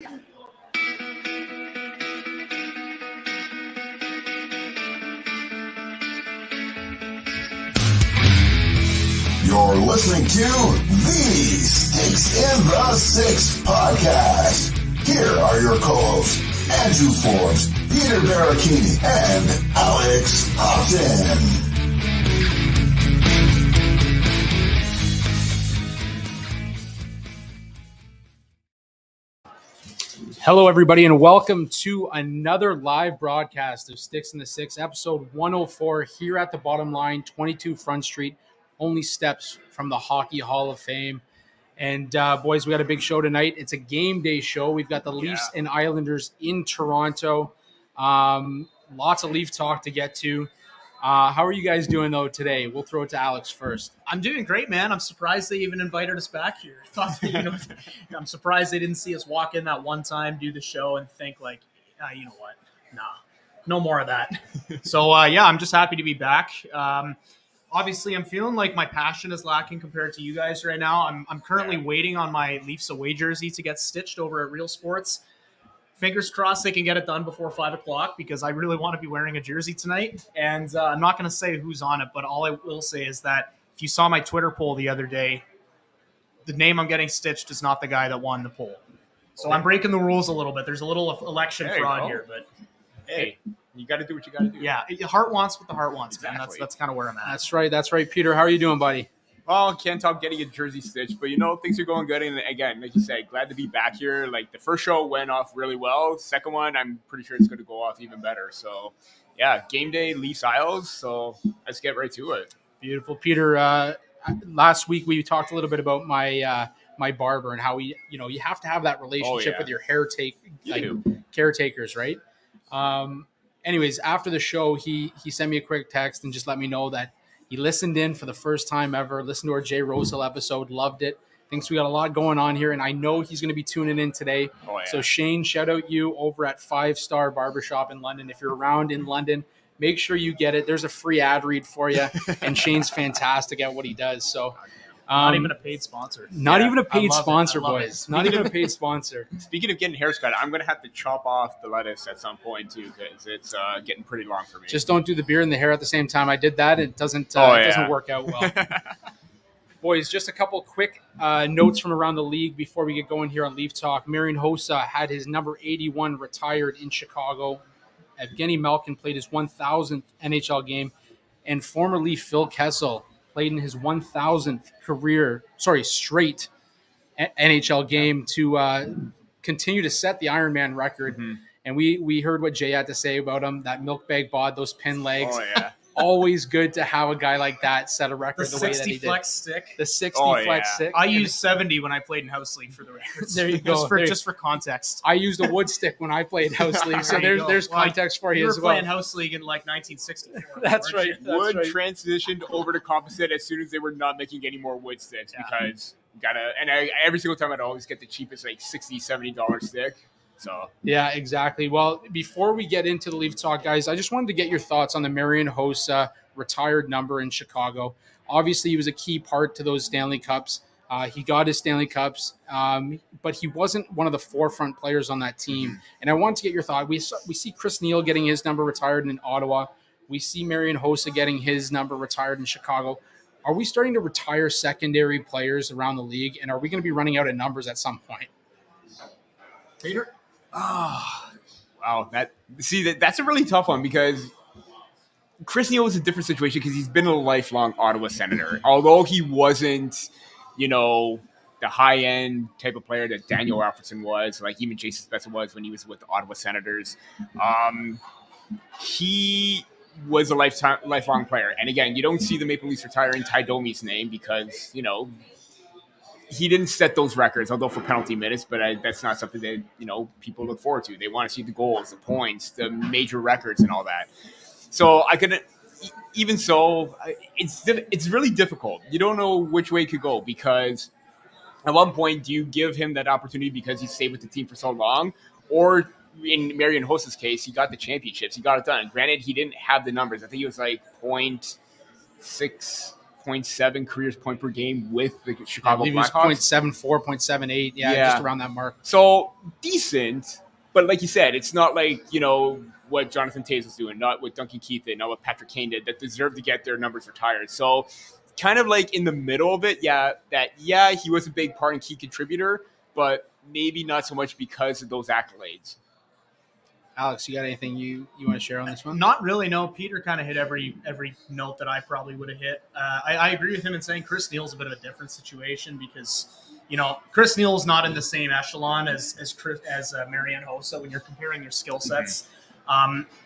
You're listening to the Sticks in the Six podcast. Here are your co-hosts, Andrew Forbes, Peter Baracchini, and Alex Hobson. Hello, everybody, and welcome to another live broadcast of Sticks in the Six, episode 104, here at the Bottom Line, 22 Front Street, only steps from the Hockey Hall of Fame. And boys, we got a big show tonight. It's a game day show. We've got the Leafs and Islanders in Toronto. Lots of Leaf talk to get to. How are you guys doing, though, today? We'll throw it to Alex first. I'm doing great, man. I'm surprised they even invited us back here. I'm surprised they didn't see us walk in that one time, do the show, and think like, you know what? Nah, no more of that. So, I'm just happy to be back. Obviously, I'm feeling like my passion is lacking compared to you guys right now. I'm currently waiting on my Leafs away jersey to get stitched over at Real Sports. Fingers crossed they can get it done before 5 o'clock because I really want to be wearing a jersey tonight. And I'm not going to say who's on it, but all I will say is that if you saw my Twitter poll the other day, the name I'm getting stitched is not the guy that won the poll. So I'm breaking the rules a little bit. There's a little election fraud here, but hey, you got to do what you got to do. Yeah, heart wants what the heart wants, exactly. Man. That's kind of where I'm at. That's right. Peter, how are you doing, buddy? Well, can't top getting a jersey stitched, but things are going good. And again, like you said, glad to be back here. Like the first show went off really well. Second one, I'm pretty sure it's going to go off even better. So, yeah, game day, Leafs Isles. So let's get right to it. Beautiful, Peter. Last week we talked a little bit about my barber and how you have to have that relationship with your caretakers, right? Anyways, after the show, he sent me a quick text and just let me know that he listened in for the first time ever, listened to our Jay Rosal episode, loved it, thinks we got a lot going on here, and I know he's going to be tuning in today. Oh, yeah. So Shane, shout out you over at 5 Star Barbershop in London. If you're around in London, make sure you get it. There's a free ad read for you, and Shane's fantastic at what he does. So not even a paid sponsor. Not even a paid sponsor, boys. Not even a paid sponsor. Speaking of getting hair's cut, I'm going to have to chop off the lettuce at some point, too, because it's getting pretty long for me. Just don't do the beard and the hair at the same time. I did that. It doesn't work out well. Boys, just a couple quick notes from around the league before we get going here on Leaf Talk. Marian Hossa had his number 81 retired in Chicago. Evgeny Malkin played his 1,000th NHL game. And former Leaf Phil Kessel played in his 1,000th straight NHL game to continue to set the Ironman record. Mm-hmm. And we heard what Jay had to say about him, that milk bag bod, those pin legs. Oh, yeah. Always good to have a guy like that set a record the way that he did. The 60 flex stick. The 60 flex stick. I used 70 when I played in house league for the records. There you go. Just for context. I used a wood stick when I played house league, so there's context for you as well. You were playing house league in like 1964. That's right. Wood transitioned over to composite as soon as they were not making any more wood sticks because every single time I'd always get the cheapest like $60, $70 stick. So yeah, exactly. Well, before we get into the Leaf Talk, guys, I just wanted to get your thoughts on the Marian Hossa retired number in Chicago. Obviously, he was a key part to those Stanley Cups. He got his Stanley Cups, but he wasn't one of the forefront players on that team. And I wanted to get your thought. We see Chris Neil getting his number retired in Ottawa. We see Marian Hossa getting his number retired in Chicago. Are we starting to retire secondary players around the league, and are we going to be running out of numbers at some point? Peter? Oh, wow. That's a really tough one because Chris Neil was a different situation because he's been a lifelong Ottawa Senator. Although he wasn't, the high-end type of player that Daniel Alfredson was, like even Jason Spezza was when he was with the Ottawa Senators. He was a lifelong player. And again, you don't see the Maple Leafs retiring Ty Domi's name because, he didn't set those records, although for penalty minutes, but that's not something that, people look forward to. They want to see the goals, the points, the major records and all that. So it's really difficult. You don't know which way it could go because at one point, do you give him that opportunity because he stayed with the team for so long? Or in Marian Hossa's case, he got the championships. He got it done. Granted, he didn't have the numbers. I think he was like 0.6 0.7 careers point per game with the Chicago Blackhawks. Blackhawks. 0.74, 0.78. Yeah, just around that mark. So decent, but like you said, it's not like, what Jonathan Toews was doing, not what Duncan Keith did, not what Patrick Kane did, that deserved to get their numbers retired. So kind of like in the middle of it, he was a big part and key contributor, but maybe not so much because of those accolades. Alex, you got anything you want to share on this one? Not really, no. Peter kind of hit every note that I probably would have hit. I agree with him in saying Chris Neal's a bit of a different situation because, Chris Neal's not in the same echelon as Marian Hossa when you're comparing their skill sets.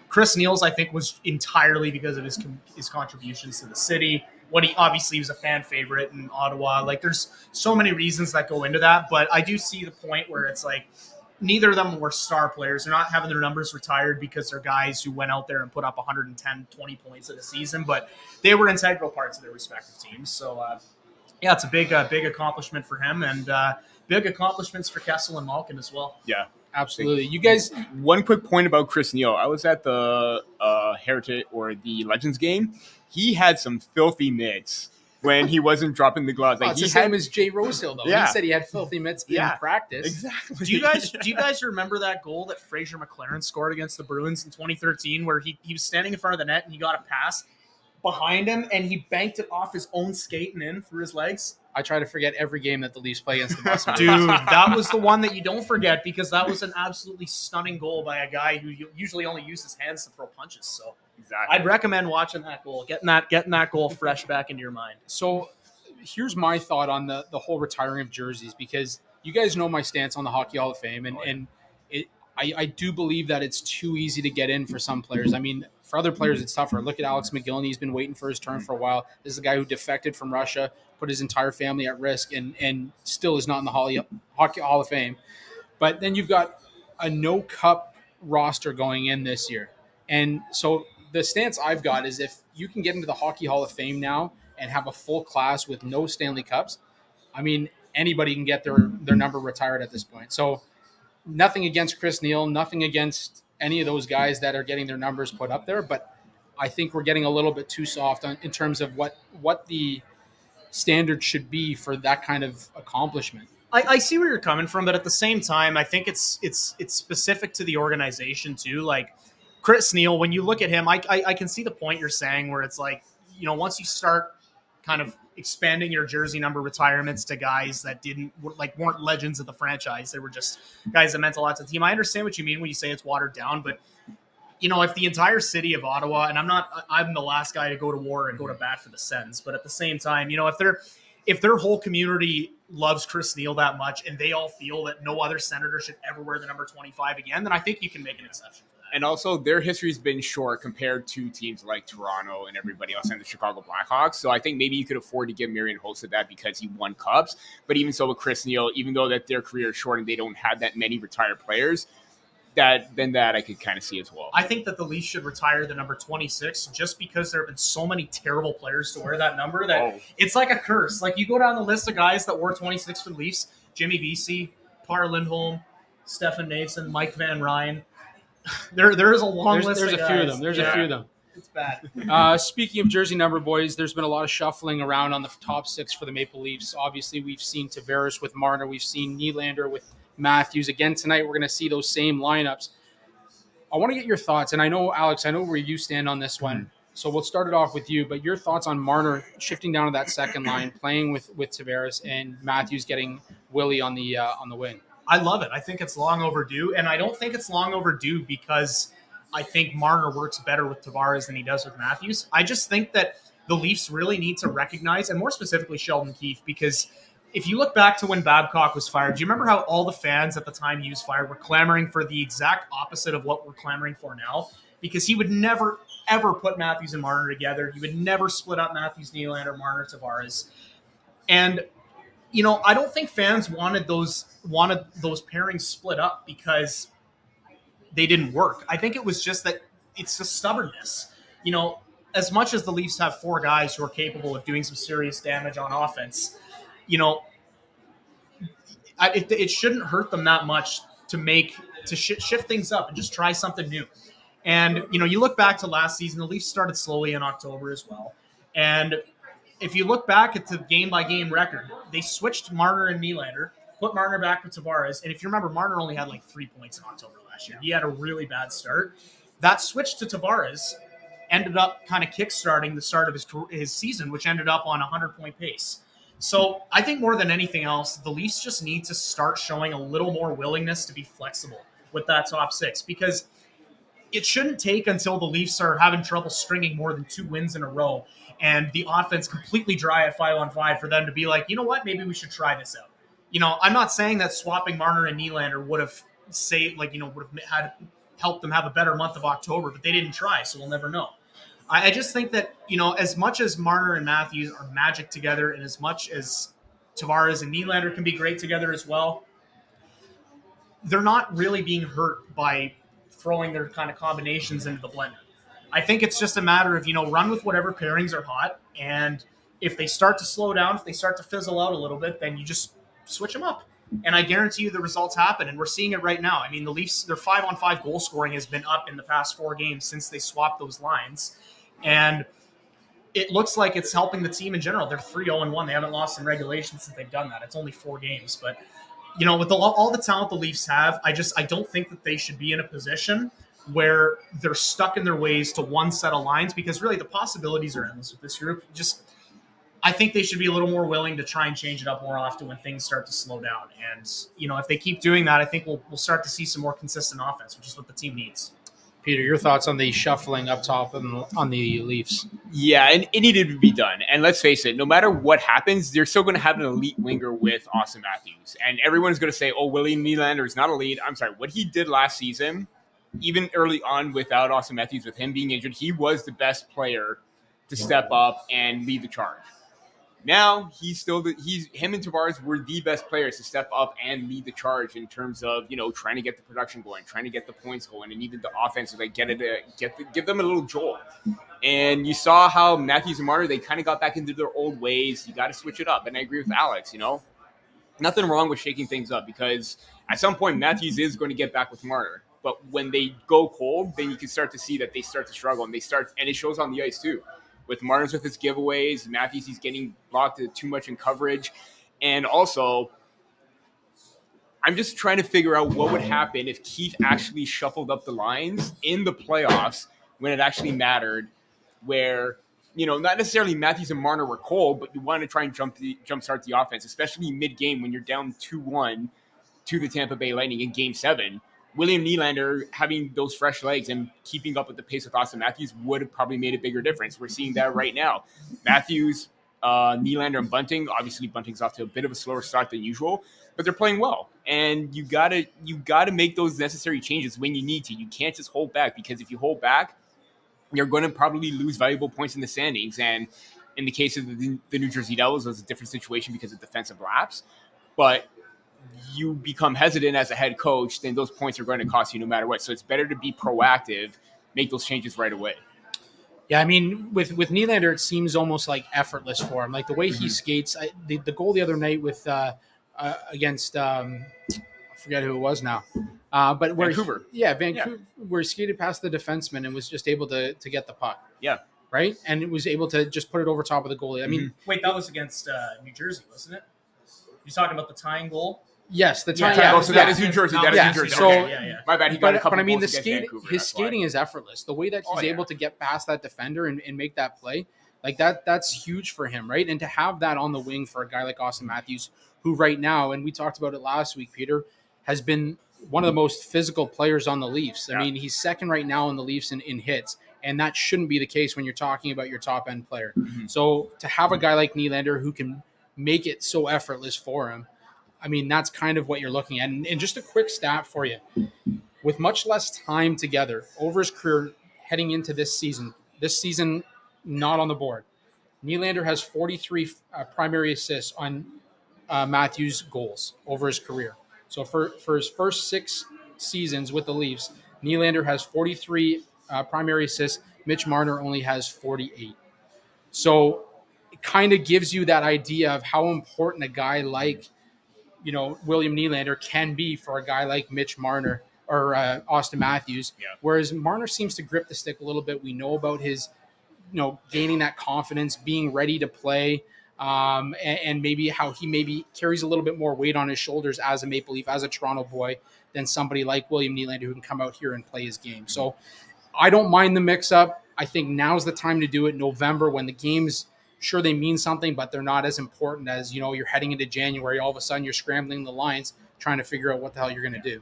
Chris Neal's, I think, was entirely because of his contributions to the city. He obviously was a fan favorite in Ottawa. Like, there's so many reasons that go into that, but I do see the point where it's like, neither of them were star players. They're not having their numbers retired because they're guys who went out there and put up 110, 20 points in a season, but they were integral parts of their respective teams. So, it's a big accomplishment for him, and big accomplishments for Kessel and Malkin as well. Yeah, absolutely. You guys, one quick point about Chris Neal. I was at the Heritage or the Legends game. He had some filthy mitts when he wasn't dropping the gloves. It's the same as Jay Rosehill, though. Yeah. He said he had filthy mitts in practice. Exactly. Do you guys remember that goal that Fraser McLaren scored against the Bruins in 2013 where he was standing in front of the net and he got a pass behind him and he banked it off his own skate and in through his legs? I try to forget every game that the Leafs play against the Boston Dude, that was the one that you don't forget because that was an absolutely stunning goal by a guy who usually only uses hands to throw punches. So exactly. I'd recommend watching that goal, getting that goal fresh back into your mind. So here's my thought on the whole retiring of jerseys, because you guys know my stance on the Hockey Hall of Fame, and I do believe that it's too easy to get in for some players. I mean, for other players, it's tougher. Look at Alex McGillney. He's been waiting for his turn for a while. This is a guy who defected from Russia, put his entire family at risk, and still is not in the Hockey Hall of Fame. But then you've got a no-cup roster going in this year. And so the stance I've got is if you can get into the Hockey Hall of Fame now and have a full class with no Stanley Cups, I mean, anybody can get their number retired at this point. So nothing against Chris Neal, nothing against any of those guys that are getting their numbers put up there, but I think we're getting a little bit too soft in terms of what the standard should be for that kind of accomplishment. I see where you're coming from, but at the same time, I think it's specific to the organization too. Like Chris Neal, when you look at him, I can see the point you're saying where it's like, once you start kind of expanding your jersey number retirements to guys that weren't legends of the franchise. They were just guys that meant a lot to the team. I understand what you mean when you say it's watered down, but if the entire city of Ottawa, and I'm the last guy to go to war and go to bat for the Sens, but at the same time, if their whole community loves Chris Neal that much and they all feel that no other Senator should ever wear the number 25 again, then I think you can make an exception. And also, their history has been short compared to teams like Toronto and everybody else and the Chicago Blackhawks. So I think maybe you could afford to give Marian Hossa that because he won Cups. But even so with Chris Neal, even though that their career is short and they don't have that many retired players, that I could kind of see as well. I think that the Leafs should retire the number 26 just because there have been so many terrible players to wear that number that it's like a curse. Like you go down the list of guys that wore 26 for the Leafs: Jimmy Vesey, Par Lindholm, Stefan Nason, Mike Van Ryn. There is a long list. There's of a guys. few of them. There's a few of them. It's bad. Speaking of jersey number, boys, there's been a lot of shuffling around on the top six for the Maple Leafs. Obviously, we've seen Tavares with Marner. We've seen Nylander with Matthews. Again tonight, we're going to see those same lineups. I want to get your thoughts, and I know, Alex, I know where you stand on this one. So we'll start it off with you, but your thoughts on Marner shifting down to that second line, playing with Tavares, and Matthews getting Willie on the wing. I love it. I think it's long overdue, and I don't think it's long overdue because I think Marner works better with Tavares than he does with Matthews. I just think that the Leafs really need to recognize, and more specifically Sheldon Keefe, because if you look back to when Babcock was fired, do you remember how all the fans at the time he was fired were clamoring for the exact opposite of what we're clamoring for now? Because he would never, ever put Matthews and Marner together. He would never split up Matthews, Nylander, Marner, Tavares. And I don't think fans wanted those pairings split up because they didn't work. I think it was just that it's the stubbornness. As much as the Leafs have four guys who are capable of doing some serious damage on offense, it shouldn't hurt them that much to shift things up and just try something new. And, you look back to last season, the Leafs started slowly in October as well. And if you look back at the game-by-game record, they switched Marner and Nylander, put Marner back with Tavares, and if you remember, Marner only had like 3 points in October last year. He had a really bad start. That switch to Tavares ended up kind of kickstarting the start of his season, which ended up on a 100-point pace. So I think more than anything else, the Leafs just need to start showing a little more willingness to be flexible with that top six, because it shouldn't take until the Leafs are having trouble stringing more than 2 wins in a row and the offense completely dry at 5-on-5 for them to be like, you know what, maybe we should try this out. I'm not saying that swapping Marner and Nylander would have helped them have a better month of October, but they didn't try, so we'll never know. I just think that, as much as Marner and Matthews are magic together, and as much as Tavares and Nylander can be great together as well, they're not really being hurt by throwing their kind of combinations into the blender. I think it's just a matter of, run with whatever pairings are hot, and if they start to slow down, if they start to fizzle out a little bit, then you just switch them up. And I guarantee you the results happen, and we're seeing it right now. I mean, the Leafs, their 5-on-5 goal scoring has been up in the past 4 games since they swapped those lines, and it looks like it's helping the team in general. They're 3-0-1. They haven't lost in regulation since they've done that. It's only 4 games, but with all the talent the Leafs have, I don't think that they should be in a position where they're stuck in their ways to one set of lines, because really the possibilities are endless with this group. I think they should be a little more willing to try and change it up more often when things start to slow down. And, if they keep doing that, I think we'll start to see some more consistent offense, which is what the team needs. Peter, your thoughts on the shuffling up top on the Leafs? Yeah, and it needed to be done. And let's face it, no matter what happens, they're still going to have an elite winger with Austin Matthews. And everyone's going to say, oh, William Nylander is not elite. I'm sorry. What he did last season, even early on without Austin Matthews, with him being injured, he was the best player to step up and lead the charge. Now him and Tavares were the best players to step up and lead the charge in terms of trying to get the production going, trying to get the points going, and even the offense give them a little jolt. And you saw how Matthews and Marner, they kind of got back into their old ways. You got to switch it up, and I agree with Alex. Nothing wrong with shaking things up, because at some point Matthews is going to get back with Marner. But when they go cold, then you can start to see that they start to struggle, and it shows on the ice too. With Marner's with his giveaways, Matthews, he's getting blocked too much in coverage. And also, I'm just trying to figure out what would happen if Keith actually shuffled up the lines in the playoffs when it actually mattered, where, not necessarily Matthews and Marner were cold, but you want to try and jumpstart the offense, especially mid-game when you're down 2-1 to the Tampa Bay Lightning in Game 7. William Nylander having those fresh legs and keeping up with the pace with Austin Matthews would have probably made a bigger difference. We're seeing that right now. Matthews, Nylander, and Bunting. Obviously, Bunting's off to a bit of a slower start than usual, but they're playing well. And you gotta make those necessary changes when you need to. You can't just hold back, because if you hold back, you're going to probably lose valuable points in the standings. And in the case of the New Jersey Devils, it was a different situation because of defensive lapse. But you become hesitant as a head coach, then those points are going to cost you no matter what. So it's better to be proactive, make those changes right away. Yeah, I mean, with Nylander, it seems almost like effortless for him. Like the way he skates, the goal the other night with against I forget who it was now, but Vancouver. Vancouver, where he skated past the defenseman and was just able to get the puck. Yeah. Right? And it was able to just put it over top of the goalie. I mean, wait, that was against New Jersey, wasn't it? You're talking about the tying goal? Yes, the tying. Yeah, so that is New Jersey. That is New Jersey. So, okay. My bad. He got a couple. But I mean, his skating is effortless. The way that he's able to get past that defender and make that play, like that's huge for him, right? And to have that on the wing for a guy like Austin Matthews, who right now, and we talked about it last week, Peter, has been one of the most physical players on the Leafs. I mean, he's second right now in the Leafs in hits, and that shouldn't be the case when you're talking about your top end player. So to have a guy like Nylander who can make it so effortless for him, I mean, that's kind of what you're looking at. And just a quick stat for you. With much less time together over his career heading into this season not on the board, Nylander has 43 primary assists on Matthews' goals over his career. So for his first 6 seasons with the Leafs, Nylander has 43 primary assists. Mitch Marner only has 48. So it kind of gives you that idea of how important a guy like William Nylander can be for a guy like Mitch Marner or Austin Matthews. Yeah. Whereas Marner seems to grip the stick a little bit. We know about his gaining that confidence, being ready to play, and maybe how he maybe carries a little bit more weight on his shoulders as a Maple Leaf, as a Toronto boy, than somebody like William Nylander who can come out here and play his game. So I don't mind the mix-up. I think now's the time to do it. November, when the games, sure, they mean something, but they're not as important as, you're heading into January. All of a sudden, you're scrambling the lines, trying to figure out what the hell you're going to do.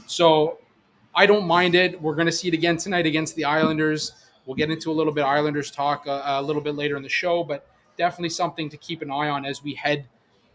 So I don't mind it. We're going to see it again tonight against the Islanders. We'll get into a little bit of Islanders talk a little bit later in the show, but definitely something to keep an eye on as we head,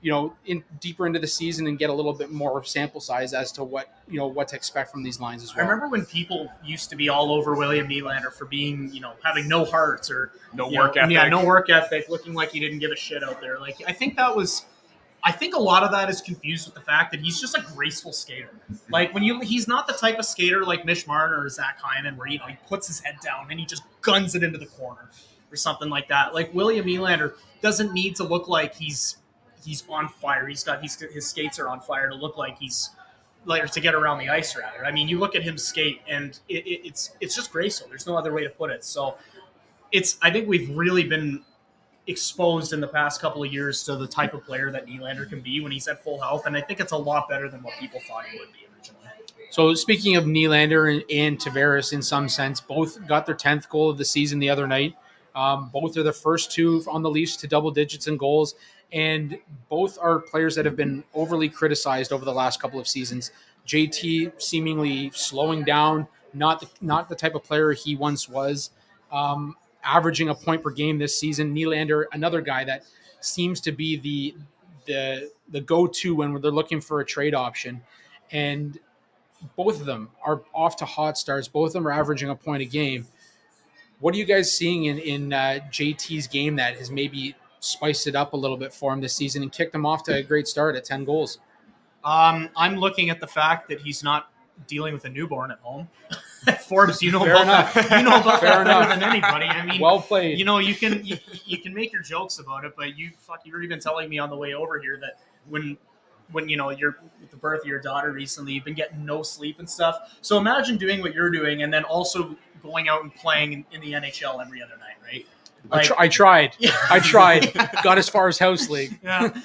in deeper into the season and get a little bit more sample size as to what to expect from these lines as well. I remember when people used to be all over William Nylander for being, having no heart or no work ethic. Yeah, no work ethic, looking like he didn't give a shit out there. Like, I think a lot of that is confused with the fact that he's just a graceful skater. Like, he's not the type of skater like Mitch Marner or Zach Hyman where, he puts his head down and he just guns it into the corner or something like that. Like, William Nylander doesn't need to look like he's on fire. His skates are on fire to look like to get around the ice, rather. I mean, you look at him skate and it's just graceful. There's no other way to put it. So I think we've really been exposed in the past couple of years to the type of player that Nylander can be when he's at full health, and I think it's a lot better than what people thought he would be originally. So speaking of Nylander and Tavares, in some sense, both got their 10th goal of the season the other night. Both are the first two on the Leafs to double digits in goals, and both are players that have been overly criticized over the last couple of seasons. JT seemingly slowing down, not the type of player he once was. Averaging a point per game this season. Nylander, another guy that seems to be the go-to when they're looking for a trade option. And both of them are off to hot starts. Both of them are averaging a point a game. What are you guys seeing in JT's game that has maybe spiced it up a little bit for him this season and kicked him off to a great start at 10 goals? I'm looking at the fact that he's not dealing with a newborn at home. Forbes, you know about that better than anybody. I mean, well played. You can make your jokes about it, but you're even telling me on the way over here that when you're with the birth of your daughter recently, you've been getting no sleep and stuff. So imagine doing what you're doing and then also going out and playing in the NHL every other night, right? Like, I tried. I tried. Got as far as house league. Yeah.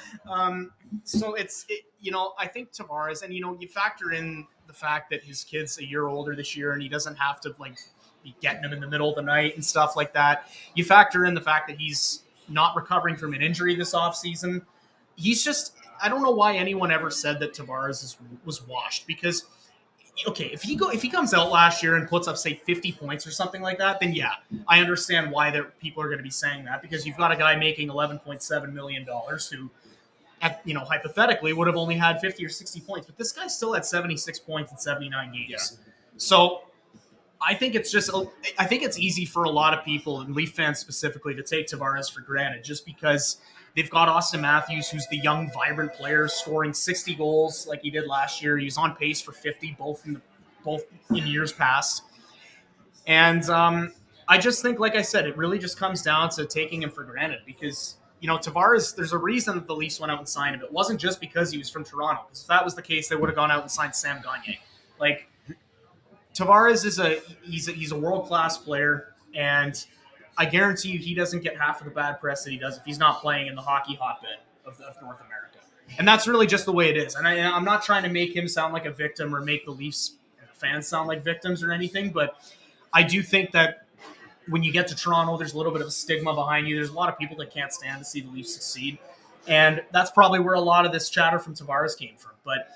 So I think Tavares, and you factor in the fact that his kid's a year older this year and he doesn't have to be getting him in the middle of the night and stuff like that. You factor in the fact that he's not recovering from an injury this offseason. He's just, I don't know why anyone ever said that Tavares was washed, because okay, if he comes out last year and puts up, say, 50 points or something like that, then yeah, I understand why people are going to be saying that, because you've got a guy making $11.7 million who, hypothetically would have only had 50 or 60 points, but this guy still had 76 points in 79 games. Yeah. So I think it's easy for a lot of people, and Leaf fans specifically, to take Tavares for granted, just because they've got Austin Matthews, who's the young, vibrant player, scoring 60 goals like he did last year. He was on pace for 50, both in years past. And I just think, like I said, it really just comes down to taking him for granted, because Tavares, there's a reason that the Leafs went out and signed him. It wasn't just because he was from Toronto, because if that was the case, they would have gone out and signed Sam Gagner. Like, Tavares he's a world-class player, and I guarantee you he doesn't get half of the bad press that he does if he's not playing in the hockey hotbed of North America. And that's really just the way it is. And I'm not trying to make him sound like a victim or make the Leafs fans sound like victims or anything, but I do think that when you get to Toronto, there's a little bit of a stigma behind you. There's a lot of people that can't stand to see the Leafs succeed. And that's probably where a lot of this chatter from Tavares came from. But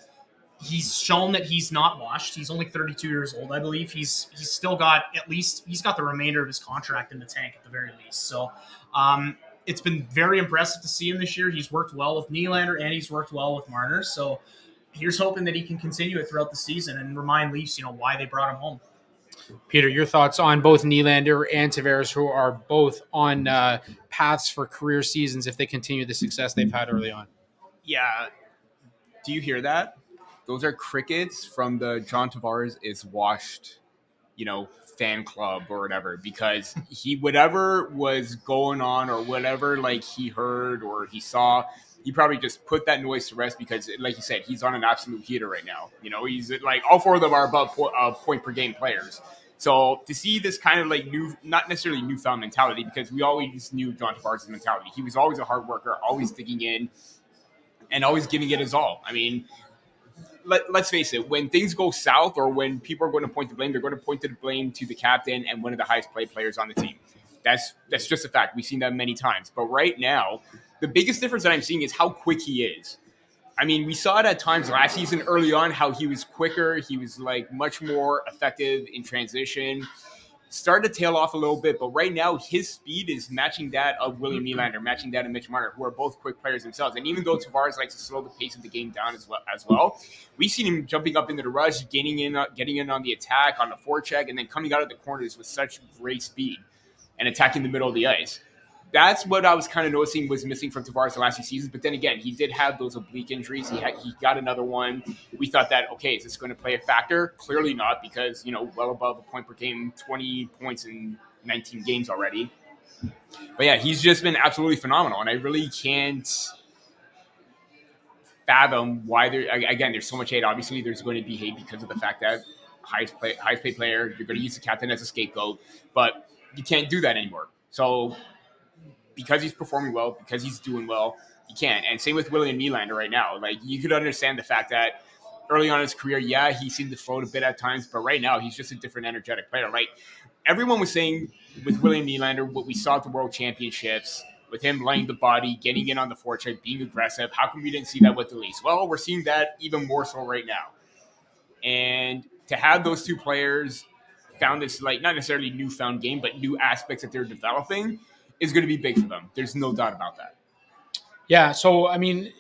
he's shown that he's not washed. He's only 32 years old, I believe. He's still got he's got the remainder of his contract in the tank at the very least. So it's been very impressive to see him this year. He's worked well with Nylander and he's worked well with Marner. So here's hoping that he can continue it throughout the season and remind Leafs, why they brought him home. Peter, your thoughts on both Nylander and Tavares, who are both on paths for career seasons if they continue the success they've had early on? Yeah. Do you hear that? Those are crickets from the John Tavares is washed, fan club or whatever, because whatever was going on or whatever, he heard or he saw, he probably just put that noise to rest, because, like you said, he's on an absolute heater right now. He's all four of them are above point per game players. So to see this kind of like new, not necessarily newfound mentality, because we always knew John Tavares' mentality. He was always a hard worker, always digging in, and always giving it his all. I mean, let's face it, when things go south or when people are going to point the blame, they're going to point the blame to the captain and one of the highest paid players on the team. That's just a fact. We've seen that many times. But right now, the biggest difference that I'm seeing is how quick he is. I mean, we saw it at times last season early on, how he was quicker. He was like much more effective in transition. Started to tail off a little bit, but right now his speed is matching that of William Nylander, matching that of Mitch Marner, who are both quick players themselves. And even though Tavares likes to slow the pace of the game down as well, we've seen him jumping up into the rush, getting in on the attack, on the forecheck, and then coming out of the corners with such great speed and attacking the middle of the ice. That's what I was kind of noticing was missing from Tavares the last few seasons. But then again, he did have those oblique injuries. He got another one. We thought that, okay, is this going to play a factor? Clearly not, because, well above a point per game, 20 points in 19 games already. But yeah, he's just been absolutely phenomenal. And I really can't fathom why there's so much hate. Obviously, there's going to be hate because of the fact that highest paid player, you're going to use the captain as a scapegoat. But you can't do that anymore. So because he's performing well, because he's doing well, you can't. And same with William Nylander right now. Like, you could understand the fact that early on in his career, yeah, he seemed to float a bit at times, but right now he's just a different energetic player. Like, everyone was saying with William Nylander, what we saw at the World Championships, with him laying the body, getting in on the forecheck, being aggressive, how come we didn't see that with the Leafs? Well, we're seeing that even more so right now. And to have those two players found this, like, not necessarily newfound game, but new aspects that they're developing is going to be big for them. There's no doubt about that. Yeah, so, I mean,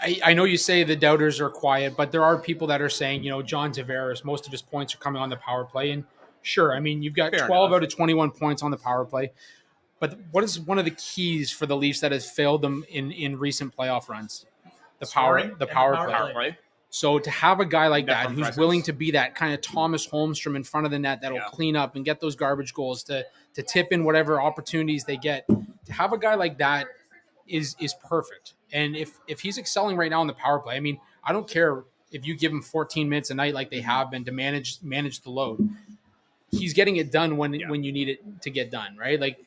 I know you say the doubters are quiet, but there are people that are saying, John Tavares, most of his points are coming on the power play. And sure, I mean, you've got Fair 12 enough. out of 21 points on the power play. But what is one of the keys for the Leafs that has failed them in recent playoff runs? The power play. So to have a guy like that who's willing to be that kind of Thomas Holmstrom in front of the net that'll clean up and get those garbage goals, to tip in whatever opportunities they get, to have a guy like that is perfect. And if he's excelling right now on the power play, I mean, I don't care if you give him 14 minutes a night like they have been to manage the load. He's getting it done when you need it to get done, right? Like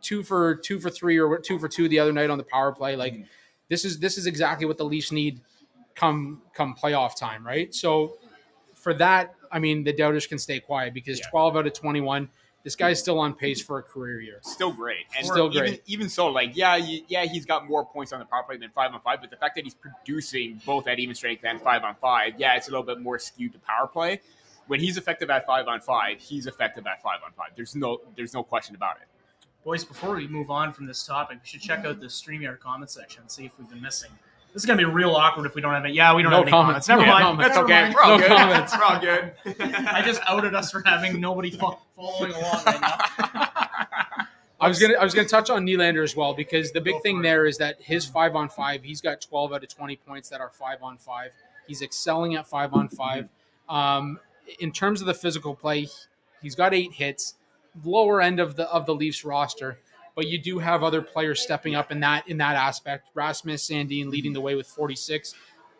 2 for 3 or 2 for 2 the other night on the power play. Like this is exactly what the Leafs need come playoff time, right? So for that, I mean, the doubters can stay quiet because 12 out of 21, this guy's still on pace for a career year. Still great. And still great. Even so, like, he's got more points on the power play than 5-on-5, but the fact that he's producing both at even strength and 5-on-5, it's a little bit more skewed to power play. When he's effective at 5-on-5, he's effective at 5-on-5. There's no question about it. Boys, before we move on from this topic, we should check out the StreamYard comment section and see if we've been missing. This is going to be real awkward if we don't have it. Yeah, we don't have any comments. Never mind. That's Never okay. mind. We're all No good. comments. We're all good. I just outed us for having nobody following along right now. I was gonna touch on Nylander as well, because the big thing there is that his 5-on-5, he's got 12 out of 20 points that are 5-on-5. He's excelling at 5-on-5. In terms of the physical play, he's got 8 hits, lower end of the Leafs roster. But you do have other players stepping up in that aspect. Rasmus Sandin leading the way with 46.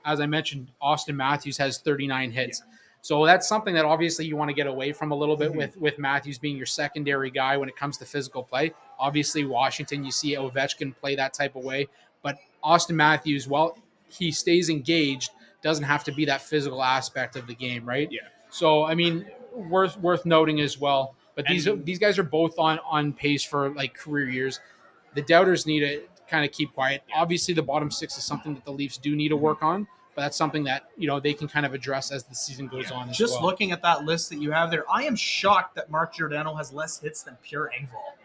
As I mentioned, Austin Matthews has 39 hits. Yeah. So that's something that obviously you want to get away from a little bit with Matthews being your secondary guy when it comes to physical play. Obviously, Washington, you see Ovechkin play that type of way. But Austin Matthews, while he stays engaged, doesn't have to be that physical aspect of the game, right? Yeah. So, I mean, worth noting as well. But these guys are both on pace for like career years. The doubters need to kind of keep quiet. Yeah. Obviously, the bottom 6 is something that the Leafs do need to work on, but that's something that they can kind of address as the season goes on. Just looking at that list that you have there, I am shocked that Mark Giordano has less hits than Pierre Engvall.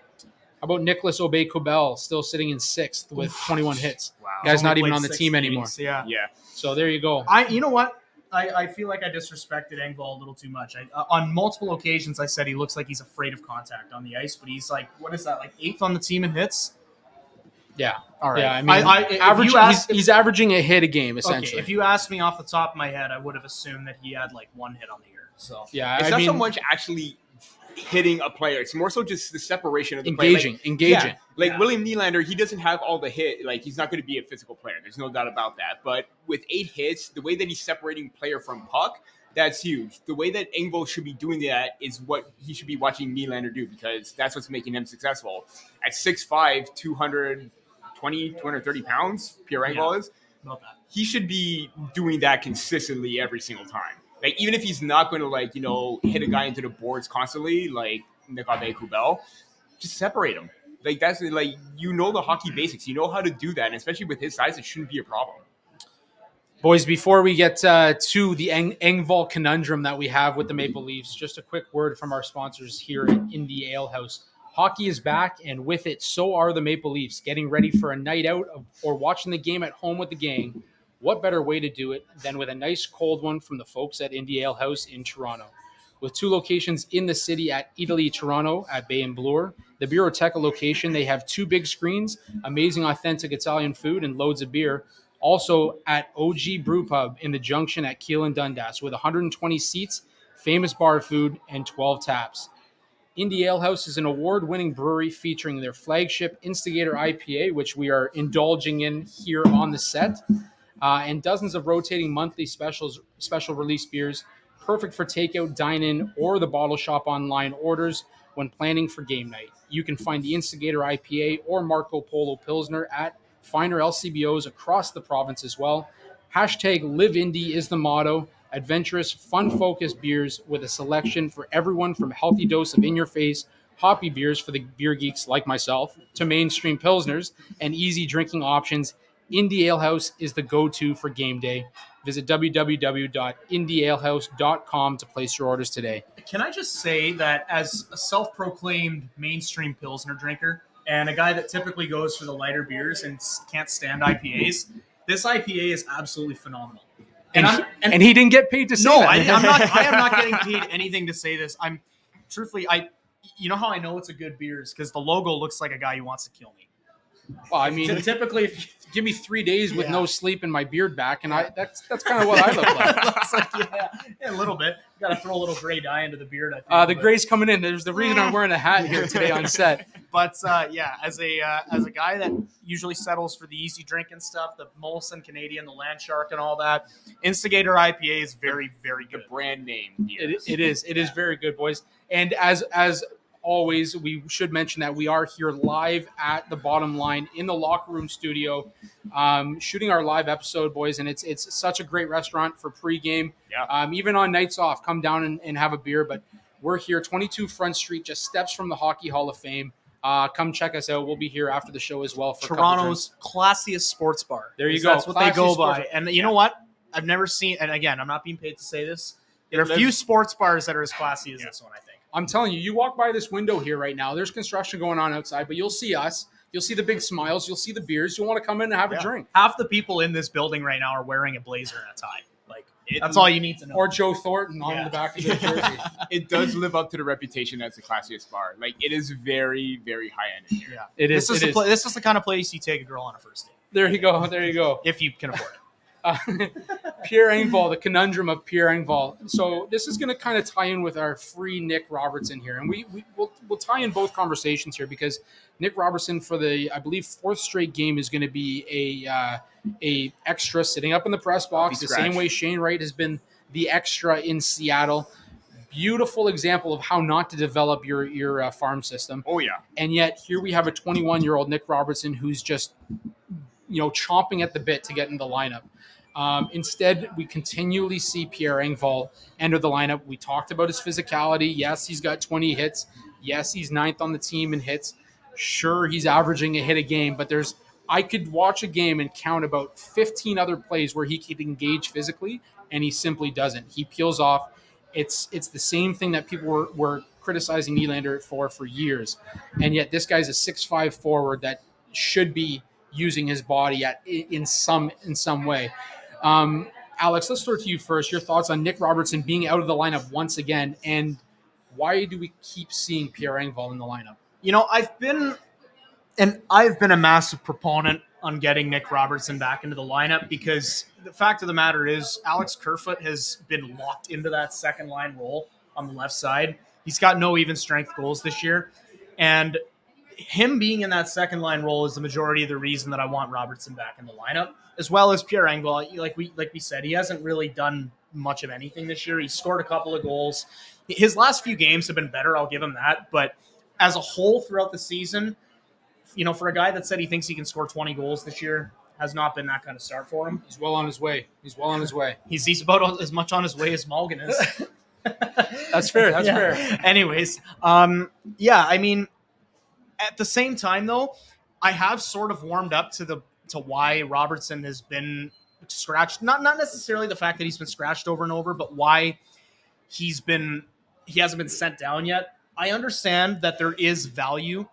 How about Nicholas Aubé-Kubel still sitting in 6th with 21 hits? Wow, guy's not even on the team anymore. Yeah. So there you go. You know what? I feel like I disrespected Engvall a little too much. On multiple occasions, I said he looks like he's afraid of contact on the ice, but he's like, what is that, like 8th on the team in hits? Yeah. All right. Yeah, I mean, he's averaging a hit a game, essentially. Okay, if you asked me off the top of my head, I would have assumed that he had like 1 hit on the year. So yeah, it's not so much actually hitting a player. It's more so just the separation of the engaging. Yeah, William Nylander, he doesn't have all the hit. Like, he's not going to be a physical player. There's no doubt about that. But with 8 hits, the way that he's separating player from puck, that's huge. The way that Engvall should be doing that is what he should be watching Nylander do, because that's what's making him successful. At 6'5", 230 pounds, Pierre Engvall is. About that. He should be doing that consistently every single time. Like, even if he's not going to, hit a guy into the boards constantly, like Nick Robertson, just separate him. Like, that's the hockey basics. You know how to do that, and especially with his size, it shouldn't be a problem. Boys, before we get to the Engvall conundrum that we have with the Maple Leafs, just a quick word from our sponsors here at Indie Ale House. Hockey is back, and with it, so are the Maple Leafs. Getting ready for a night out or watching the game at home with the gang. What better way to do it than with a nice cold one from the folks at Indie Ale House in Toronto? With 2 locations in the city at Italy, Toronto, at Bay and Bloor. The Biroteca location, they have 2 big screens, amazing authentic Italian food, and loads of beer. Also at OG Brew Pub in the Junction at Keele and Dundas with 120 seats, famous bar food, and 12 taps. Indie Ale House is an award-winning brewery featuring their flagship Instigator IPA, which we are indulging in here on the set, and dozens of rotating monthly special release beers, perfect for takeout, dine-in, or the bottle shop online orders when planning for game night. You can find the Instigator IPA or Marco Polo Pilsner at finer LCBOs across the province as well. #LiveIndie is the motto. Adventurous, fun-focused beers with a selection for everyone from healthy dose of in-your-face, hoppy beers for the beer geeks like myself to mainstream pilsners and easy drinking options. Indie Ale House is the go-to for game day. Visit www.indiealehouse.com to place your orders today. Can I just say that as a self-proclaimed mainstream Pilsner drinker and a guy that typically goes for the lighter beers and can't stand IPAs, this IPA is absolutely phenomenal. And he didn't get paid to say that. I am not getting paid anything to say this. You know how I know it's a good beer is because the logo looks like a guy who wants to kill me. Well, I mean, typically, if you give me 3 days with no sleep and my beard back, and that's kind of what I look like. Looks like a little bit. Got to throw a little gray dye into the beard. I think, the gray's coming in. There's the reason I'm wearing a hat here today on set. But as a guy that usually settles for the easy drinking stuff, the Molson Canadian, the Land Shark, and all that, Instigator IPA is very, very good. The brand name. It is very good, boys. And as always, we should mention that we are here live at the Bottom Line in the Locker Room studio, shooting our live episode, boys. And it's such a great restaurant for pregame. Yeah. Even on nights off, come down and have a beer. But we're here, 22 Front Street, just steps from the Hockey Hall of Fame. Come check us out. We'll be here after the show as well. For Toronto's classiest sports bar. There you go. That's what they go by. And you know what? I've never seen, and again, I'm not being paid to say this. There are a few sports bars that are as classy as this one, I think. I'm telling you, you walk by this window here right now, there's construction going on outside, but you'll see us. You'll see the big smiles. You'll see the beers. You'll want to come in and have a drink. Half the people in this building right now are wearing a blazer and a tie. That's all you need to know. Or Joe Thornton on the back of their jersey. It does live up to the reputation as the classiest bar. Like, it is very, very high end in here. Yeah. This is the kind of place you take a girl on a first date. There you go. If you can afford it. Pierre Engvall, the conundrum of Pierre Engvall. So this is going to kind of tie in with our free Nick Robertson here, and we'll tie in both conversations here because Nick Robertson for the, I believe, 4th straight game is going to be a extra sitting up in the press box the same way Shane Wright has been the extra in Seattle. Beautiful example of how not to develop your farm system. Oh yeah, and yet here we have a 21-year-old Nick Robertson who's just chomping at the bit to get in the lineup. Instead, we continually see Pierre Engvall enter the lineup. We talked about his physicality. Yes, he's got 20 hits. Yes, he's 9th on the team in hits. Sure, he's averaging a hit a game, but I could watch a game and count about 15 other plays where he could engage physically, and he simply doesn't. He peels off. It's the same thing that people were criticizing Nylander for years, and yet this guy's a 6'5" forward that should be using his body in some way. Alex, let's throw it to you first. Your thoughts on Nick Robertson being out of the lineup once again, and why do we keep seeing Pierre Engvall in the lineup? I've been a massive proponent on getting Nick Robertson back into the lineup because the fact of the matter is Alex Kerfoot has been locked into that second line role on the left side. He's got no even strength goals this year, and him being in that second line role is the majority of the reason that I want Robertson back in the lineup, as well as Pierre Engvall. Like we said, he hasn't really done much of anything this year. He scored a couple of goals. His last few games have been better. I'll give him that. But as a whole throughout the season, for a guy that said he thinks he can score 20 goals this year, has not been that kind of start for him. He's well on his way. He's about as much on his way as Mulligan is. That's fair. That's fair. Anyways, I mean, at the same time, though, I have sort of warmed up to why Robertson has been scratched. Not necessarily the fact that he's been scratched over and over, but why he hasn't been sent down yet. I understand that there is value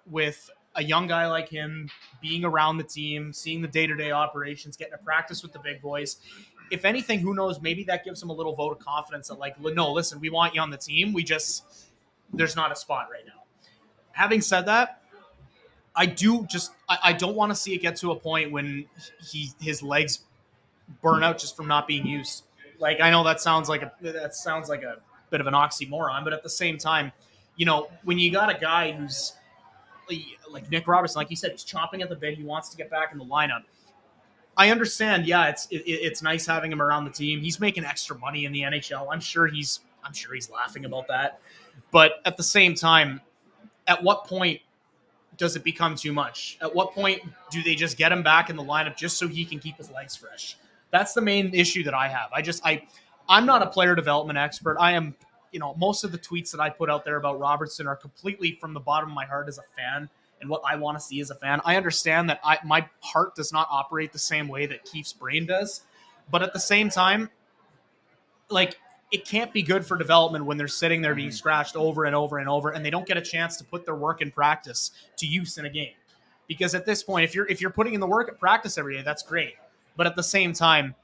with a young guy like him being around the team, seeing the day-to-day operations, getting to practice with the big boys. If anything, who knows, maybe that gives him a little vote of confidence that, like, no, listen, we want you on the team. There's not a spot right now. Having said that, I don't want to see it get to a point when his legs burn out just from not being used. Like, I know that sounds like a bit of an oxymoron, but at the same time, when you got a guy who's like Nick Robertson, like you said, he's chomping at the bit. He wants to get back in the lineup. I understand. Yeah, it's nice having him around the team. He's making extra money in the NHL. I'm sure he's laughing about that. But at the same time, at what point does it become too much? At what point do they just get him back in the lineup just so he can keep his legs fresh? That's the main issue that I have. I'm not a player development expert. I am, most of the tweets that I put out there about Robertson are completely from the bottom of my heart as a fan and what I want to see as a fan. I understand that my heart does not operate the same way that Keefe's brain does. But at the same time, like, it can't be good for development when they're sitting there being scratched over and over and over, and they don't get a chance to put their work in practice to use in a game. Because at this point, if you're putting in the work at practice every day, that's great. But at the same time,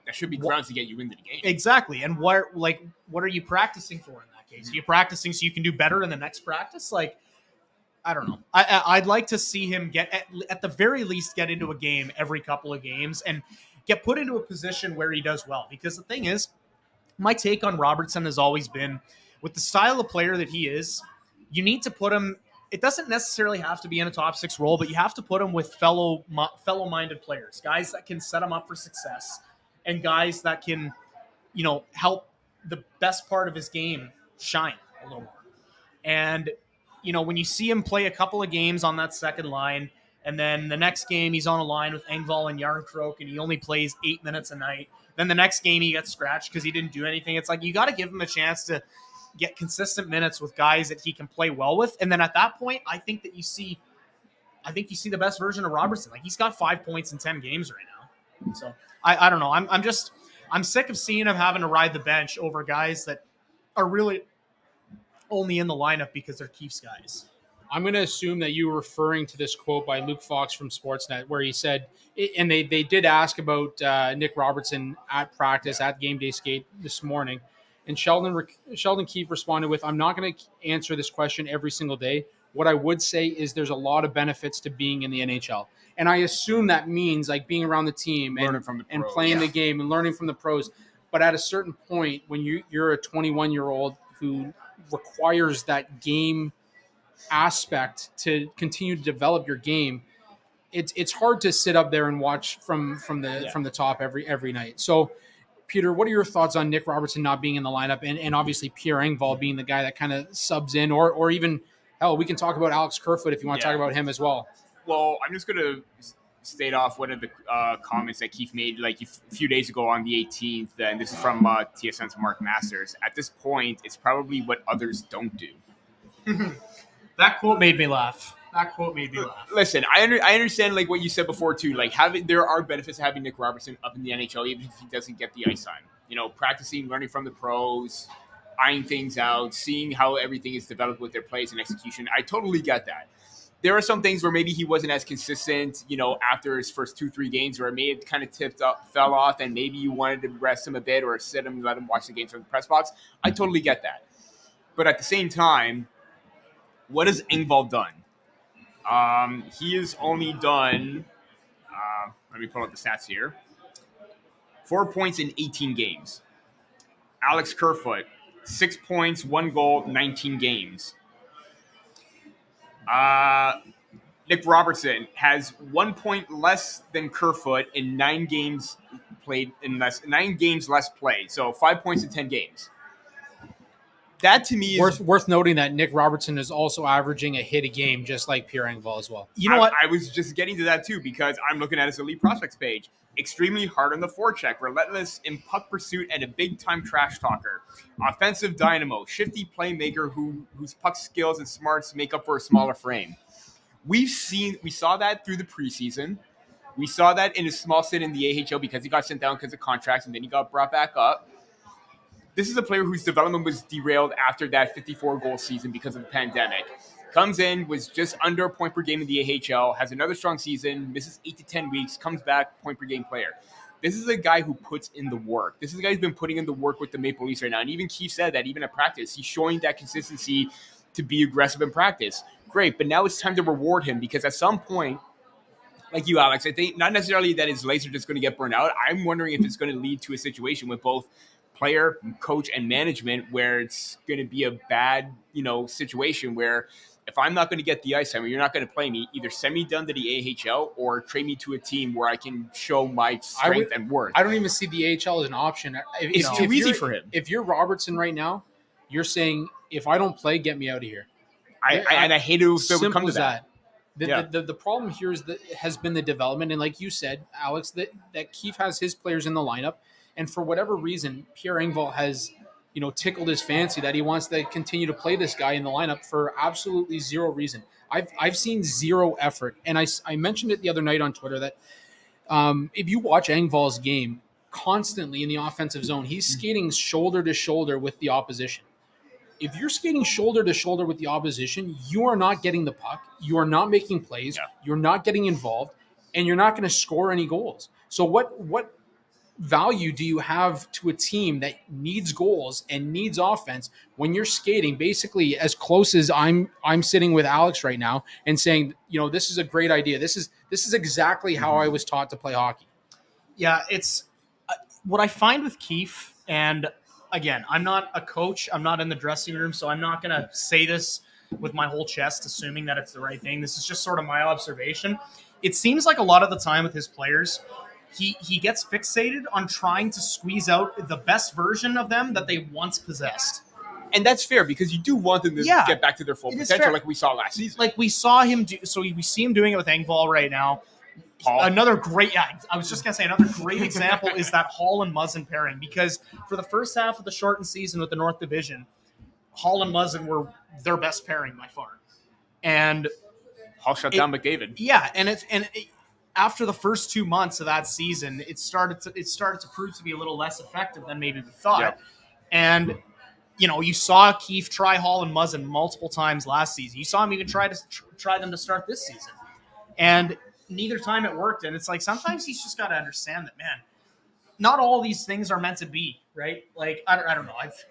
that should be grounds to get you into the game. Exactly. And what are you practicing for in that case? Are you practicing so you can do better in the next practice? Like, I don't know. I'd like to see him get at the very least get into a game every couple of games and get put into a position where he does well. Because the thing is, my take on Robertson has always been, with the style of player that he is, you need to put him. It doesn't necessarily have to be in a top six role, but you have to put him with fellow-minded players, guys that can set him up for success, and guys that can, help the best part of his game shine a little more. And when you see him play a couple of games on that second line, and then the next game he's on a line with Engvall and Yarncroke, and he only plays 8 minutes a night. Then the next game he gets scratched because he didn't do anything. It's like, you got to give him a chance to get consistent minutes with guys that he can play well with. And then at that point, I think you see the best version of Robertson. Like, he's got 5 points in 10 games right now. So I don't know. I'm sick of seeing him having to ride the bench over guys that are really only in the lineup because they're Keefe's guys. I'm going to assume that you were referring to this quote by Luke Fox from Sportsnet, where he said, and they did ask about Nick Robertson at practice, at game day skate this morning. And Sheldon Keefe responded with, "I'm not going to answer this question every single day. What I would say is there's a lot of benefits to being in the NHL." And I assume that means like being around the team and playing the game and learning from the pros. But at a certain point, when you're a 21-year-old who requires that game aspect to continue to develop your game, it's hard to sit up there and watch from the top every night. So, Peter, what are your thoughts on Nick Robertson not being in the lineup, and obviously Pierre Engvall being the guy that kind of subs in, or even, hell, we can talk about Alex Kerfoot if you want to talk about him as well. Well, I'm just going to state off one of the comments that Keefe made like a few days ago on the 18th, and this is from TSN's Mark Masters. At this point, it's probably what others don't do. That quote made me laugh. Listen, I understand like what you said before too. Like, there are benefits to having Nick Robertson up in the NHL, even if he doesn't get the ice time. Practicing, learning from the pros, eyeing things out, seeing how everything is developed with their plays and execution. I totally get that. There are some things where maybe he wasn't as consistent, after his first 2-3 games, where it may have kind of fell off, and maybe you wanted to rest him a bit or sit him and let him watch the games from the press box. I totally get that. But at the same time, what has Engvall done? He has only done, let me pull up the stats here, 4 points in 18 games. Alex Kerfoot, 6 points, 1 goal, 19 games. Nick Robertson has 1 point less than Kerfoot in 9 games played in 9 games less played. So 5 points in 10 games. That to me is worth noting that Nick Robertson is also averaging a hit a game, just like Pierre Engvall as well. You know what? I was just getting to that too because I'm looking at his elite prospects page. Extremely hard on the forecheck, relentless in puck pursuit, and a big-time trash talker. Offensive dynamo, shifty playmaker whose puck skills and smarts make up for a smaller frame. We saw that through the preseason. We saw that in his small stint in the AHL because he got sent down because of contracts and then he got brought back up. This is a player whose development was derailed after that 54-goal season because of the pandemic. Comes in, was just under a point per game in the AHL, has another strong season, misses 8 to 10 weeks, comes back, point per game player. This is a guy who puts in the work. This is a guy who's been putting in the work with the Maple Leafs right now. And even Keith said that even at practice, he's showing that consistency to be aggressive in practice. Great, but now it's time to reward him because at some point, like you, Alex, I think not necessarily that his legs are just going to get burned out. I'm wondering if it's going to lead to a situation with both player, coach, and management where it's going to be a bad, situation where if I'm not going to get the ice time or you're not going to play me, either send me down to the AHL or trade me to a team where I can show my strength and worth. I don't even see the AHL as an option. It's too easy for him. If you're Robertson right now, you're saying, if I don't play, get me out of here. I hate it if it would come to that. The problem here has been the development. And like you said, Alex, that Keefe has his players in the lineup. And for whatever reason, Pierre Engvall has tickled his fancy that he wants to continue to play this guy in the lineup for absolutely zero reason. I've seen zero effort. And I mentioned it the other night on Twitter that if you watch Engvall's game constantly in the offensive zone, he's skating shoulder to shoulder with the opposition. If you're skating shoulder to shoulder with the opposition, you are not getting the puck. You are not making plays. Yeah. You're not getting involved, and you're not going to score any goals. So what value do you have to a team that needs goals and needs offense when you're skating basically as close as I'm sitting with Alex right now and saying, this is a great idea. This is exactly how I was taught to play hockey. Yeah, it's what I find with Keefe, and again, I'm not a coach. I'm not in the dressing room, so I'm not going to say this with my whole chest, assuming that it's the right thing. This is just sort of my observation. It seems like a lot of the time with his players, he gets fixated on trying to squeeze out the best version of them that they once possessed. And that's fair because you do want them to get back to their full potential like we saw last season. Like we saw him do, so we see him doing it with Engvall right now. Another great example is that Hall and Muzzin pairing, because for the first half of the shortened season with the North Division, Hall and Muzzin were their best pairing by far. And Hall shut down McDavid. Yeah, and after the first 2 months of that season, it started to prove to be a little less effective than maybe we thought. Yep. And you saw Keefe try Hall and Muzzin multiple times last season. You saw him even try them to start this season. And neither time it worked. And it's like, sometimes he's just got to understand that, man, not all these things are meant to be, right? Like, I don't know. If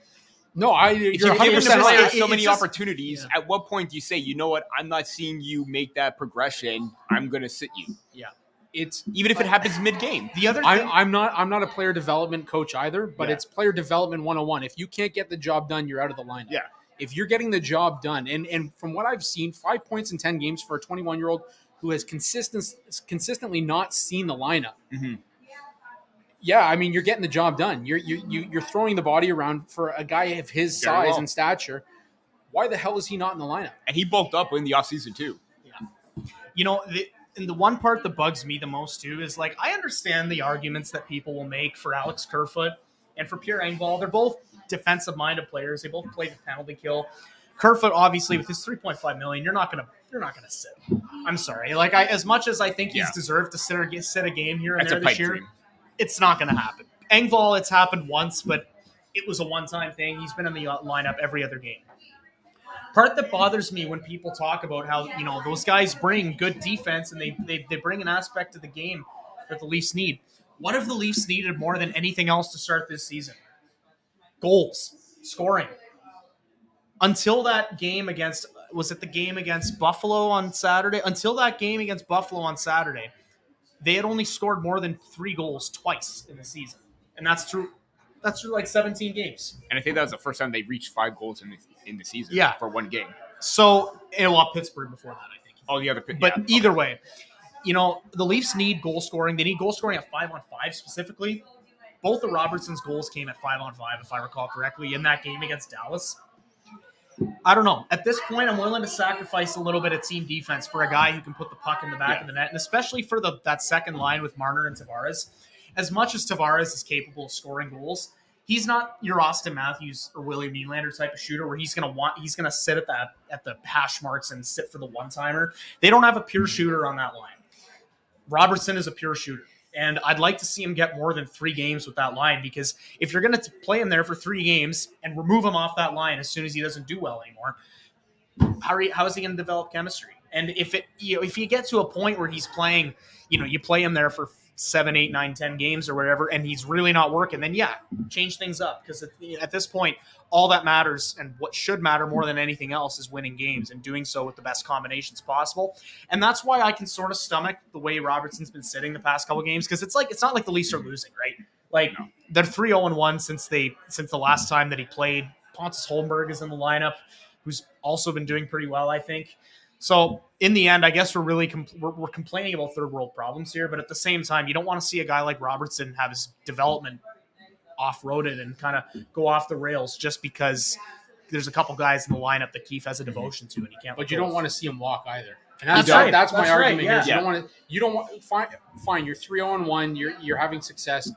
you're 100% so many opportunities, at what point do you say, you know what, I'm not seeing you make that progression, I'm going to sit you? Yeah. It's even if it happens mid-game. The other thing, I'm not a player development coach either, but it's player development 101. If you can't get the job done, you're out of the lineup. Yeah. If you're getting the job done, and from what I've seen, 5 points in 10 games for a 21-year-old who has consistently not seen the lineup. Mm-hmm. Yeah, I mean, you're getting the job done. You're throwing the body around for a guy of his size and stature. Why the hell is he not in the lineup? And he bulked up in the offseason too. Yeah. And the one part that bugs me the most too is, like, I understand the arguments that people will make for Alex Kerfoot and for Pierre Engvall. They're both defensive-minded players. They both play the penalty kill. Kerfoot, obviously, with his $3.5 million, you're not gonna sit. I'm sorry. Like, as much as I think he's deserved to sit a game here and there this year, it's not going to happen. Engvall, it's happened once, but it was a one-time thing. He's been in the lineup every other game. Part that bothers me when people talk about how, those guys bring good defense and they bring an aspect to the game that the Leafs need. What if the Leafs needed more than anything else to start this season? Goals, scoring. Until that game against Buffalo on Saturday? Until that game against Buffalo on Saturday, they had only scored more than 3 goals twice in the season. And that's through like 17 games. And I think that was the first time they reached 5 goals in the season for one game. So, Pittsburgh before that, I think. Oh, the other. But either way, the Leafs need goal scoring. They need goal scoring at 5-on-5 specifically. Both of Robertson's goals came at 5-on-5, if I recall correctly, in that game against Dallas. I don't know. At this point, I'm willing to sacrifice a little bit of team defense for a guy who can put the puck in the back of the net, and especially for that second line with Marner and Tavares. As much as Tavares is capable of scoring goals, he's not your Austin Matthews or William Nylander type of shooter where he's gonna sit at the hash marks and sit for the one-timer. They don't have a pure shooter on that line. Robertson is a pure shooter. And I'd like to see him get more than 3 games with that line, because if you're going to play him there for 3 games and remove him off that line as soon as he doesn't do well anymore, how is he going to develop chemistry? And if you get to a point where he's playing, you play him there for 7, 8, 9, 10 games or whatever, and he's really not working, then change things up, because at this point, all that matters and what should matter more than anything else is winning games and doing so with the best combinations possible. And that's why I can sort of stomach the way Robertson's been sitting the past couple games, because it's not like the Leafs are losing, right? Like they're 3-0-1 since the last time that he played. Pontus Holmberg is in the lineup, who's also been doing pretty well, I think. So in the end, I guess we're really we're complaining about third world problems here, but at the same time, you don't want to see a guy like Robertson have his development off-roaded and kind of go off the rails just because there's a couple guys in the lineup that Keefe has a devotion to, and he can't. But you don't want to see him walk either. And that's my argument right, here. You don't want fine. You're 3-0-1. You're having success.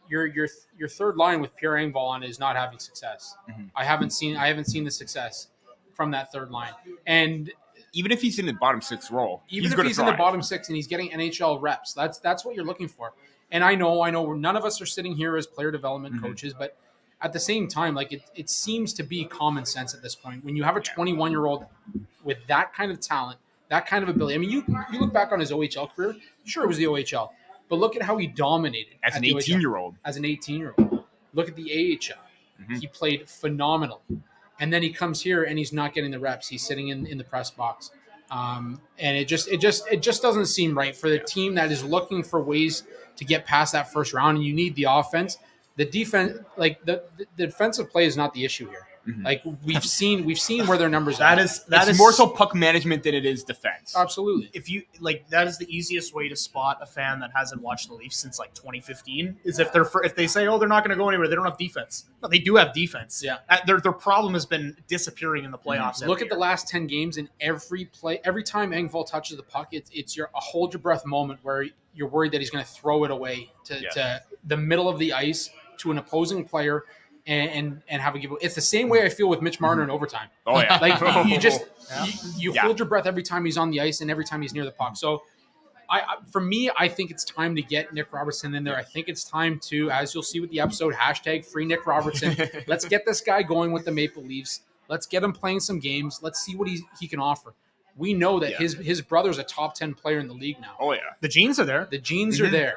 Your third line with Pierre Engvall on is not having success. Mm-hmm. I haven't seen the success from that third line. And even if he's in the bottom 6 role, even if he's in the bottom 6 and he's getting NHL reps, that's what you're looking for. And I know none of us are sitting here as player development coaches, but at the same time, like it seems to be common sense at this point. When you have a 21-year-old with that kind of talent, that kind of ability. I mean, you look back on his OHL career, sure, it was the OHL, but look at how he dominated as an 18-year-old. As an 18-year-old. Look at the AHL. Mm-hmm. He played phenomenal. And then he comes here and he's not getting the reps. He's sitting in the press box. And it just doesn't seem right for the team that is looking for ways to get past that first round, and you need the offense. The defense, like the defensive play, is not the issue here. Mm-hmm. Like we've seen where their numbers are. That is more so puck management than it is defense. Absolutely. If you that is the easiest way to spot a fan that hasn't watched the Leafs since 2015 is if they say, oh, they're not going to go anywhere, they don't have defense. No, they do have defense. Yeah. Their problem has been disappearing in the playoffs. Look at the last 10 games, and every time Engvall touches the puck, it's a hold your breath moment where you're worried that he's going to throw it away to the middle of the ice to an opposing player and have a giveaway. It's the same way I feel with Mitch Marner in overtime. Oh yeah, like you hold your breath every time he's on the ice and every time he's near the puck. So for me, I think it's time to get Nick Robertson in there. I think it's time to, as you'll see with the episode, #free Nick Robertson. Let's get this guy going with the Maple Leafs. Let's get him playing some games. Let's see what he can offer. We know that his brother's a top 10 player in the league now. Oh, yeah. The genes are there. The genes are there.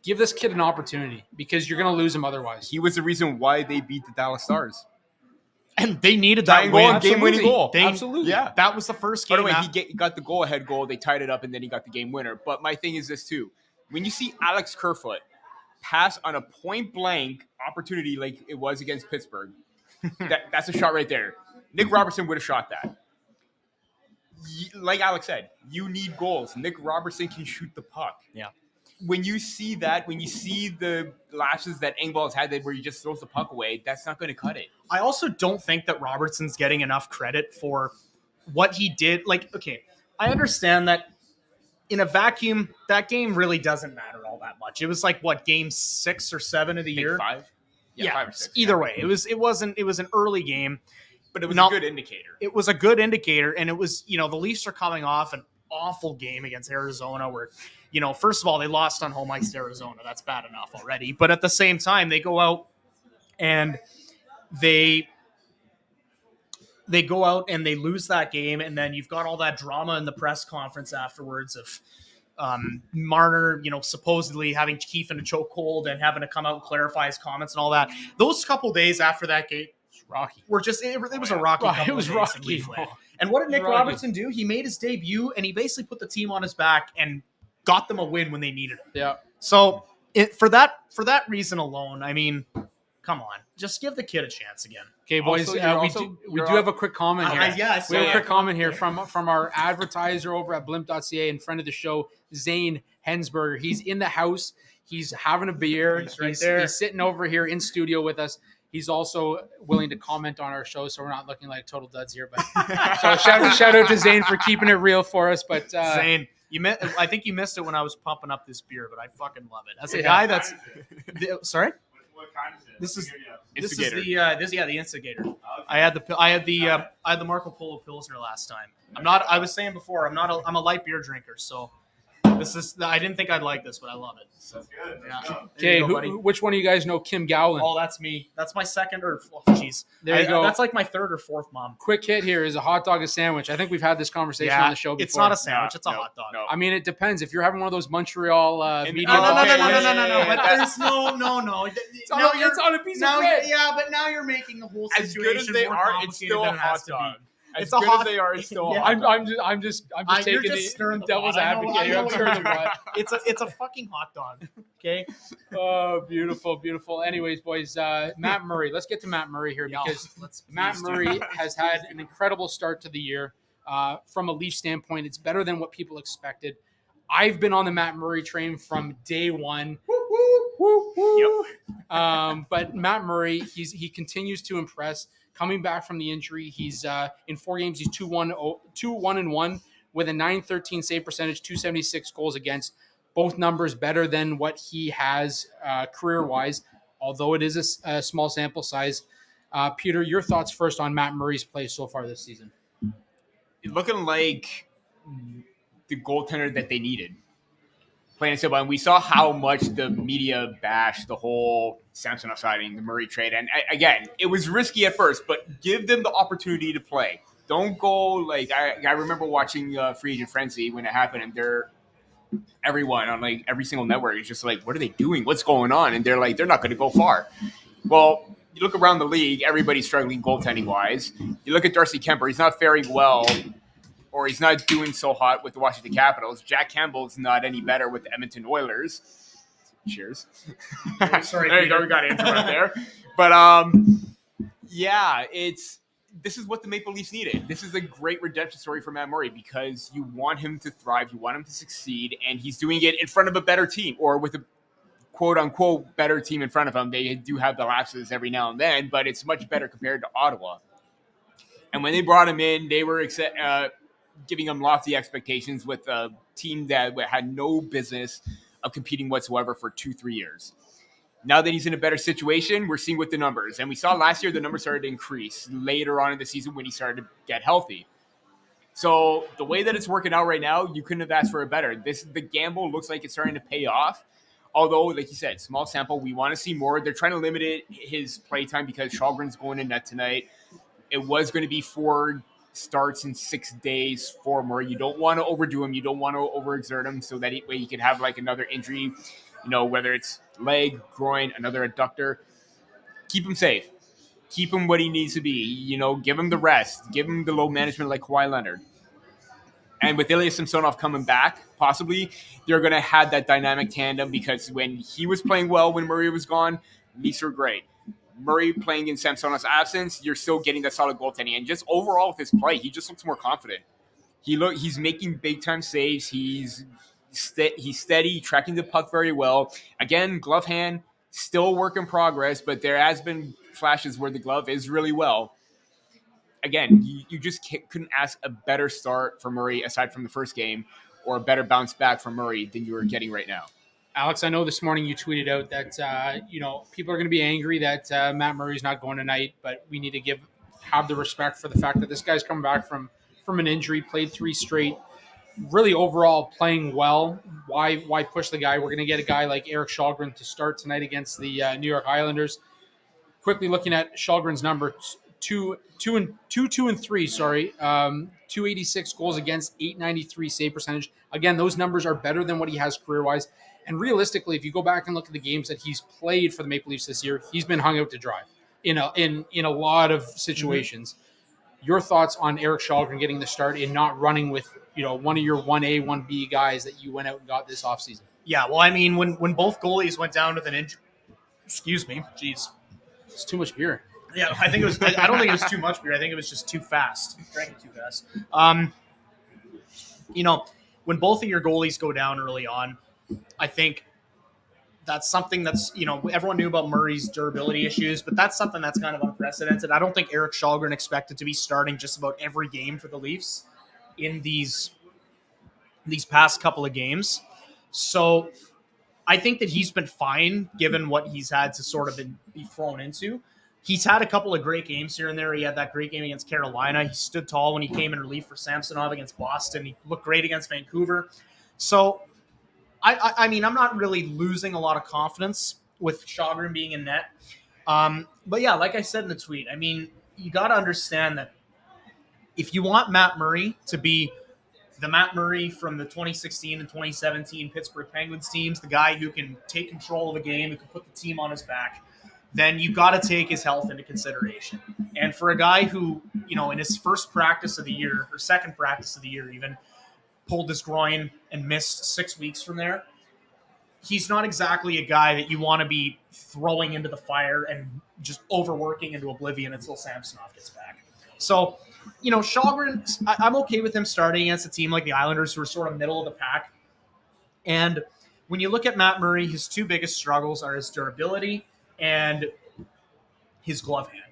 Give this kid an opportunity because you're going to lose him otherwise. He was the reason why they beat the Dallas Stars. And they needed that game-winning goal. Absolutely. Yeah. That was the first game. By the way, he got the goal-ahead goal. They tied it up, and then he got the game winner. But my thing is this, too. When you see Alex Kerfoot pass on a point-blank opportunity like it was against Pittsburgh, that's a shot right there. Nick Robertson would have shot that. Like Alex said, you need goals. Nick Robertson can shoot the puck. Yeah. When you see that, when you see the lashes that Engvall has had where he just throws the puck away, that's not going to cut it. I also don't think that Robertson's getting enough credit for what he did. Like, okay, I understand that in a vacuum, that game really doesn't matter all that much. It was like, what, game 6 or 7 of the year? 5? Yeah, 5 or 6. Either way, it was an early game. But it was a good indicator. It was a good indicator, and it was, the Leafs are coming off an awful game against Arizona where, first of all, they lost on home ice to Arizona. That's bad enough already. But at the same time, they go out and they lose that game, and then you've got all that drama in the press conference afterwards of Marner, supposedly having Keefe in a chokehold and having to come out and clarify his comments and all that. Those couple days after that game, rocky. It was a rocky. It was rocky. And what did Nick Robertson do? He made his debut, and he basically put the team on his back and got them a win when they needed it. Yeah. So for that reason alone, I mean, come on, just give the kid a chance again. Okay, boys, we do have a quick comment here. We have a quick comment here from our advertiser over at blimp.ca and friend of the show, Zane Hensberger. He's in the house. He's having a beer. He's sitting over here in studio with us. He's also willing to comment on our show, so we're not looking like total duds here. But so shout out to Zane for keeping it real for us. But Zane, I think you missed it when I was pumping up this beer, but I fucking love it. As a guy that's sorry. What kind is it? This is Instigator. the Instigator. Okay. I had the Marco Polo Pilsner last time. I was saying before, I'm a light beer drinker, so I didn't think I'd like this, but I love it. So, that's good. Yeah. Okay, which one of you guys know Kim Gowland? Oh, that's me. That's my second or jeez. There you go. That's like my third or fourth mom. Quick hit here: is a hot dog a sandwich? I think we've had this conversation on the show before. It's not a sandwich; it's a hot dog. No. I mean, it depends. If you're having one of those Montreal medium, no. But there's no. It's on a piece of bread. Yeah, but now you're making the whole situation as good as they more are. It's still a hot dog. As good as they are, it's still a hot dog. I'm just taking the devil's advocate here. I'm stirring the pot. It's a fucking hot dog. Okay. Oh, beautiful. Anyways, boys, Matt Murray. Let's get to Matt Murray here because Matt Murray has had an incredible start to the year. From a Leaf standpoint, it's better than what people expected. I've been on the Matt Murray train from day one. But Matt Murray, he continues to impress. Coming back from the injury, he's in 4 games. He's 2-1-1 with a .913 save percentage, 276 goals against. Both numbers better than what he has career-wise, although it is a small sample size. Peter, your thoughts first on Matt Murray's play so far this season? Looking like the goaltender that they needed. Plain and simple. And we saw how much the media bashed the whole Samsonov signing, the Murray trade. And again, it was risky at first, but give them the opportunity to play. Don't go like I remember watching Free Agent Frenzy when it happened, and everyone on like every single network is just like, what are they doing? What's going on? And they're like, they're not going to go far. Well, you look around the league, everybody's struggling goaltending wise. You look at Darcy Kemper, he's not faring well. Or he's not doing so hot with the Washington Capitals. Jack Campbell's not any better with the Edmonton Oilers. Cheers. Sorry, there you go. We got to interrupt there. But this is what the Maple Leafs needed. This is a great redemption story for Matt Murray because you want him to thrive, you want him to succeed, and he's doing it in front of a better team or with a quote-unquote better team in front of him. They do have the lapses every now and then, but it's much better compared to Ottawa. And when they brought him in, they were giving him lofty expectations with a team that had no business of competing whatsoever for 2-3 years. Now that he's in a better situation, we're seeing with the numbers. And we saw last year the numbers started to increase later on in the season when he started to get healthy. So the way that it's working out right now, you couldn't have asked for a better. The gamble looks like it's starting to pay off. Although, like you said, small sample, we want to see more. They're trying to limit his play time because Shalgren's going to net tonight. It was going to be 4 starts in 6 days for Murray. You don't want to overdo him. You don't want to overexert him so that way he could have like another injury, whether it's leg, groin, another adductor. Keep him safe. Keep him what he needs to be. Give him the rest. Give him the low management like Kawhi Leonard. And with Ilya Samsonov coming back, possibly, they're going to have that dynamic tandem because when he was playing well, when Murray was gone, Leafs were great. Murray playing in Samsonov's absence, you're still getting that solid goaltending. And just overall with his play, he just looks more confident. He's making big-time saves. He's steady, tracking the puck very well. Again, glove hand, still a work in progress, but there has been flashes where the glove is really well. Again, you just couldn't ask a better start for Murray aside from the first game or a better bounce back from Murray than you are getting right now. Alex, I know this morning you tweeted out that, people are going to be angry that Matt Murray's not going tonight, but we need to have the respect for the fact that this guy's coming back from an injury, played 3 straight, really overall playing well. Why push the guy? We're going to get a guy like Erik Källgren to start tonight against the New York Islanders. Quickly looking at Källgren's numbers, 2 and 3, 286 goals against, 893 save percentage. Again, those numbers are better than what he has career-wise. And realistically, if you go back and look at the games that he's played for the Maple Leafs this year, he's been hung out to dry in a lot of situations. Mm-hmm. Your thoughts on Erik Källgren getting the start and not running with one of your 1A, 1B guys that you went out and got this offseason? Yeah, well, I mean, when both goalies went down with an injury, excuse me, jeez, it's too much beer. Yeah, I think it was. I don't think it was too much beer. I think it was just too fast. Drank it too fast. When both of your goalies go down early on, I think that's something that's, everyone knew about Murray's durability issues, but that's something that's kind of unprecedented. I don't think Erik Källgren expected to be starting just about every game for the Leafs in these past couple of games. So I think that he's been fine given what he's had to sort of be thrown into. He's had a couple of great games here and there. He had that great game against Carolina. He stood tall when he came in relief for Samsonov against Boston. He looked great against Vancouver. So, I mean, I'm not really losing a lot of confidence with Källgren being in net. But yeah, like I said in the tweet, I mean, you got to understand that if you want Matt Murray to be the Matt Murray from the 2016 and 2017 Pittsburgh Penguins teams, the guy who can take control of a game, who can put the team on his back, then you got to take his health into consideration. And for a guy who, in his first practice of the year, or second practice of the year even, pulled his groin and missed 6 weeks from there, he's not exactly a guy that you want to be throwing into the fire and just overworking into oblivion until Samsonov gets back. So, Källgren, I'm okay with him starting against a team like the Islanders, who are sort of middle of the pack. And when you look at Matt Murray, his two biggest struggles are his durability and his glove hand.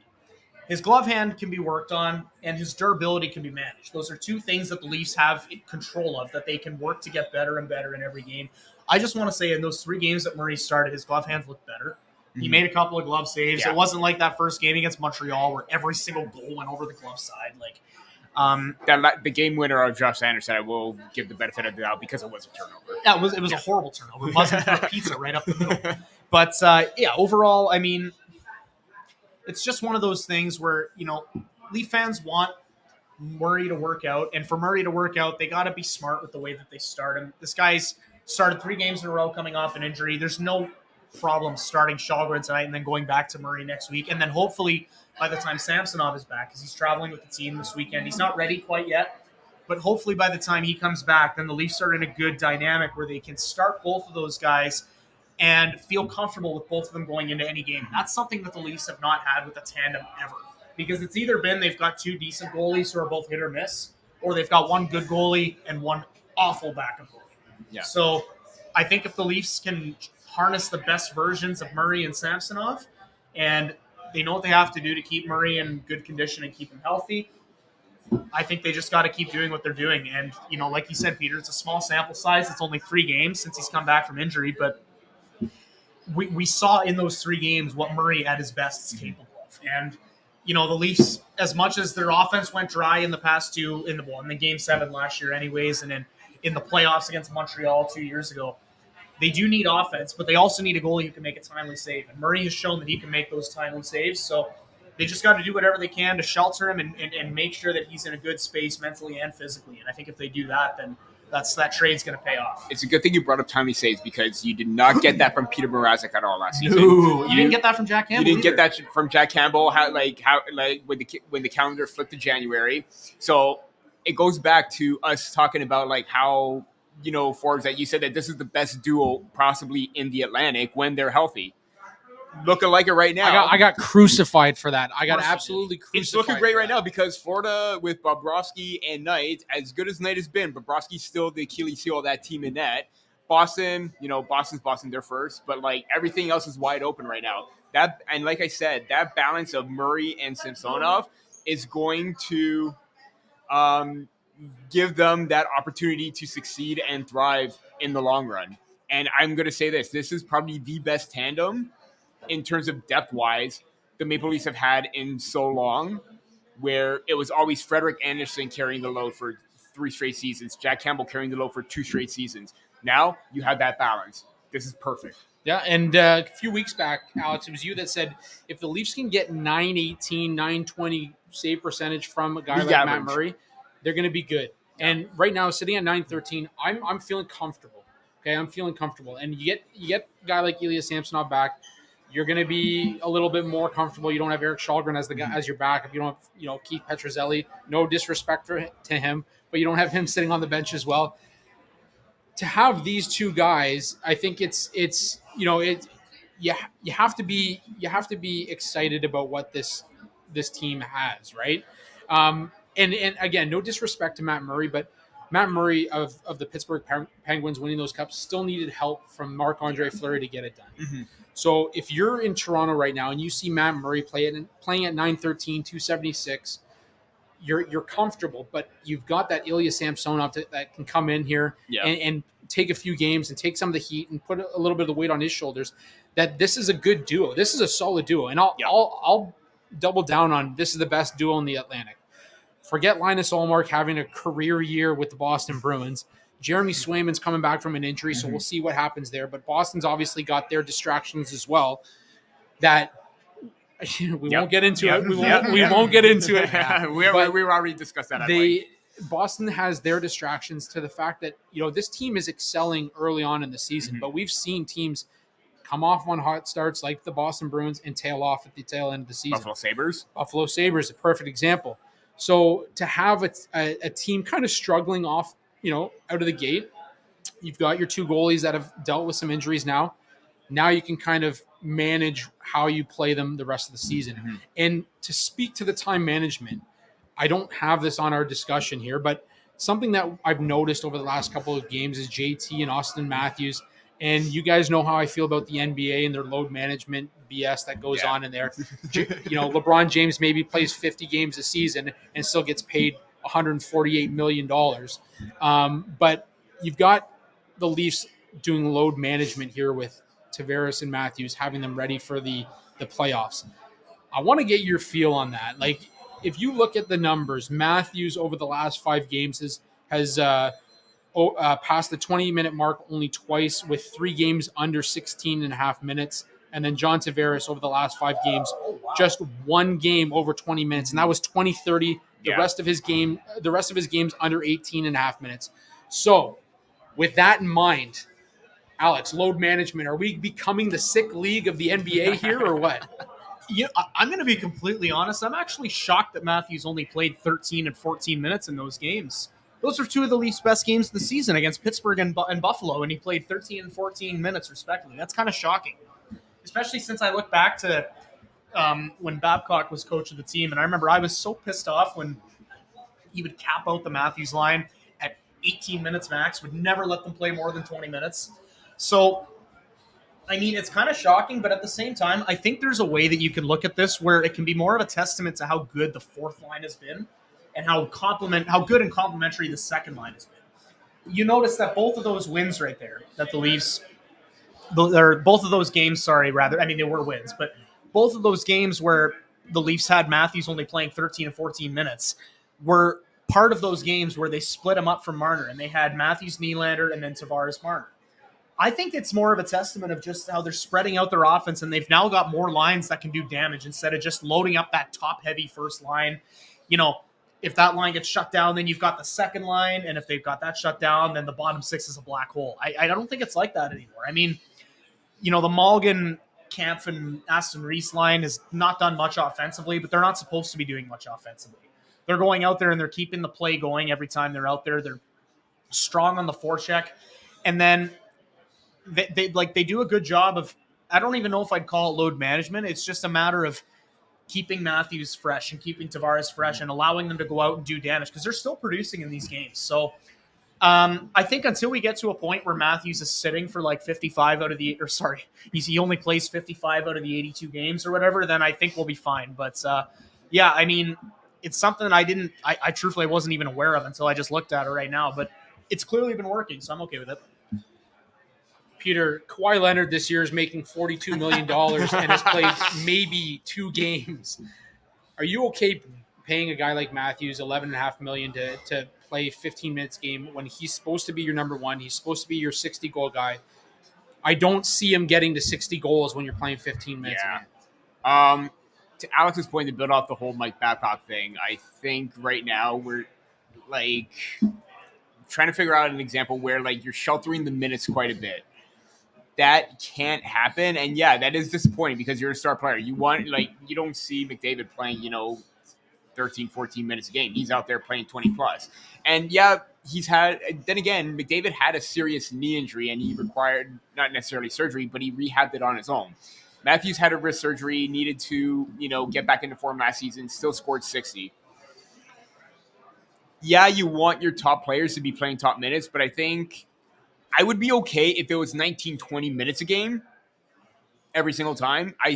His glove hand can be worked on, and his durability can be managed. Those are two things that the Leafs have control of, that they can work to get better and better in every game. I just want to say in those 3 games that Murray started, his glove hands looked better. He made a couple of glove saves. Yeah. It wasn't like that first game against Montreal where every single goal went over the glove side. The game winner of Josh Anderson, I will give the benefit of the doubt because it was a turnover. Yeah, it was a horrible turnover. It wasn't for a pizza right up the middle. But overall, I mean, it's just one of those things where, Leaf fans want Murray to work out. And for Murray to work out, they got to be smart with the way that they start him. This guy's started 3 games in a row coming off an injury. There's no problem starting Källgren tonight and then going back to Murray next week. And then hopefully by the time Samsonov is back, because he's traveling with the team this weekend, he's not ready quite yet. But hopefully by the time he comes back, then the Leafs are in a good dynamic where they can start both of those guys and feel comfortable with both of them going into any game. That's something that the Leafs have not had with a tandem ever. Because it's either been they've got 2 decent goalies who are both hit or miss, or they've got 1 good goalie and 1 awful backup goalie. Yeah. So I think if the Leafs can harness the best versions of Murray and Samsonov, and they know what they have to do to keep Murray in good condition and keep him healthy, I think they just got to keep doing what they're doing. And, like you said, Peter, it's a small sample size. It's only 3 games since he's come back from injury, but we saw in those 3 games what Murray at his best is capable of. And, the Leafs, as much as their offense went dry in the past 2, in the Game 7 last year anyways, and then in the playoffs against Montreal 2 years ago, they do need offense, but they also need a goalie who can make a timely save. And Murray has shown that he can make those timely saves. So they just got to do whatever they can to shelter him and make sure that he's in a good space mentally and physically. And I think if they do that, then that trade's going to pay off. It's a good thing you brought up timely saves because you did not get that from Peter Mrazek at all last season. No, you didn't get that from Jack Campbell. You didn't get that from Jack Campbell. How when the calendar flipped to January. So it goes back to us talking about how, Forbes, that you said that this is the best duo possibly in the Atlantic when they're healthy. Looking like it right now. I got crucified for that. I got absolutely crucified. It's looking great right now because Florida with Bobrovsky and Knight, as good as Knight has been, Bobrovsky's still the Achilles heel of that team in net. Boston, Boston's Boston, they're first, but everything else is wide open right now. And like I said, that balance of Murray and Samsonov is going to give them that opportunity to succeed and thrive in the long run. And I'm going to say this is probably the best tandem in terms of depth-wise the Maple Leafs have had in so long, where it was always Frederik Andersen carrying the load for 3 straight seasons, Jack Campbell carrying the load for 2 straight seasons. Now you have that balance. This is perfect. Yeah, and a few weeks back, Alex, it was you that said if the Leafs can get 918, 920 save percentage from a guy like Matt Murray, they're going to be good. Yeah. And right now, sitting at 913, I'm feeling comfortable. Okay, I'm feeling comfortable. And you get a guy like Ilya Samsonov back, you're going to be a little bit more comfortable. You don't have Erik Källgren as the guy as your backup. You don't have Keith Petruzzelli. No disrespect to him, but you don't have him sitting on the bench as well. To have these 2 guys, I think it's you have to be excited about what this team has, right? And again, no disrespect to Matt Murray, but Matt Murray of the Pittsburgh Penguins winning those cups still needed help from Marc-Andre Fleury to get it done. Mm-hmm. So if you're in Toronto right now and you see Matt Murray playing at 913, 276, you're comfortable, but you've got that Ilya Samsonov that can come in here and take a few games and take some of the heat and put a little bit of the weight on his shoulders. That this is a good duo. This is a solid duo, and I'll double down on this is the best duo in the Atlantic. Forget Linus Ullmark having a career year with the Boston Bruins. Jeremy Swayman's coming back from an injury, so we'll see what happens there. But Boston's obviously got their distractions as well. That we won't get into it. We won't get into it. we already discussed that. Boston has their distractions to the fact that this team is excelling early on in the season, but we've seen teams come off on hot starts like the Boston Bruins and tail off at the tail end of the season. Buffalo Sabres, a perfect example. So to have a team kind of struggling off, out of the gate, you've got your two goalies that have dealt with some injuries now. Now you can kind of manage how you play them the rest of the season. Mm-hmm. And to speak to the time management, I don't have this on our discussion here, but something that I've noticed over the last couple of games is JT and Austin Matthews. And you guys know how I feel about the NBA and their load management BS that goes on in there. LeBron James maybe plays 50 games a season and still gets paid $148 million. But you've got the Leafs doing load management here with Tavares and Matthews, having them ready for the playoffs. I want to get your feel on that. Like, if you look at the numbers, Matthews over the last 5 games has passed the 20-minute mark only twice, with 3 games under 16 and a half minutes. And then John Tavares over the last 5 games, just 1 game over 20 minutes, and that was 20-30. The rest of his games under 18 and a half minutes. So, with that in mind, Alex, load management, are we becoming the sick league of the NBA here or what? I'm going to be completely honest. I'm actually shocked that Matthews only played 13 and 14 minutes in those games. Those are 2 of the Leafs' best games of the season against Pittsburgh and Buffalo, and he played 13 and 14 minutes respectively. That's kind of shocking, especially since I look back to when Babcock was coach of the team, and I remember I was so pissed off when he would cap out the Matthews line at 18 minutes max, would never let them play more than 20 minutes. So, I mean, it's kind of shocking, but at the same time, I think there's a way that you can look at this where it can be more of a testament to how good the fourth line has been and how good and complimentary the second line has been. You notice that both of those wins right there, that the Leafs, both of those games, they were wins, but both of those games where the Leafs had Matthews only playing 13 and 14 minutes were part of those games where they split him up from Marner, and they had Matthews, Nylander, and then Tavares, Marner. I think it's more of a testament of just how they're spreading out their offense, and they've now got more lines that can do damage instead of just loading up that top-heavy first line. If that line gets shut down, then you've got the second line, and if they've got that shut down, then the bottom 6 is a black hole. I don't think it's like that anymore. I mean, the Malgin, Kampf, and Aston Reese line has not done much offensively, but they're not supposed to be doing much offensively. They're going out there and they're keeping the play going every time they're out there. They're strong on the forecheck, and then they do a good job of, I don't even know if I'd call it load management. It's just a matter of keeping Matthews fresh and keeping Tavares fresh and allowing them to go out and do damage because they're still producing in these games. So I think until we get to a point where Matthews is sitting for like 55 out of the, he only plays 55 out of the 82 games or whatever, then I think we'll be fine. But I mean, it's something that I truthfully wasn't even aware of until I just looked at it right now, but it's clearly been working, so I'm okay with it. Peter, Kawhi Leonard this year is making $42 million and has played maybe 2 games. Are you okay paying a guy like Matthews $11.5 million to play 15 minutes game when he's supposed to be your number 1? He's supposed to be your 60-goal guy. I don't see him getting to 60 goals when you're playing 15 minutes a game. To Alex's point, to build off the whole Mike Babcock thing, I think right now we're like trying to figure out an example where like you're sheltering the minutes quite a bit. That can't happen, and that is disappointing because you're a star player. You don't see McDavid playing, 13, 14 minutes a game. He's out there playing 20 plus. And yeah, then again, McDavid had a serious knee injury and he required not necessarily surgery, but he rehabbed it on his own. Matthews had a wrist surgery, needed to, get back into form last season, still scored 60. Yeah, you want your top players to be playing top minutes, but I think I would be okay if it was 19, 20 minutes a game every single time. I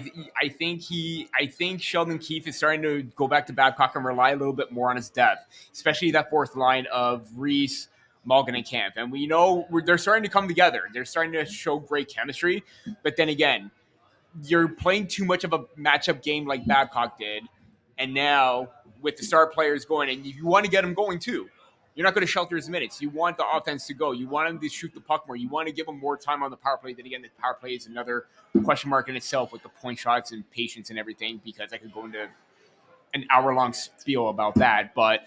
think Sheldon Keefe is starting to go back to Babcock and rely a little bit more on his depth, especially that fourth line of Reese, Malkin, and Camp. And we know they're starting to come together. They're starting to show great chemistry. But then again, you're playing too much of a matchup game like Babcock did. And now with the star players going, and you want to get them going too. You're not going to shelter his minutes. You want the offense to go. You want him to shoot the puck more. You want to give him more time on the power play. Then again, the power play is another question mark in itself with the point shots and patience and everything, because I could go into an hour-long spiel about that. But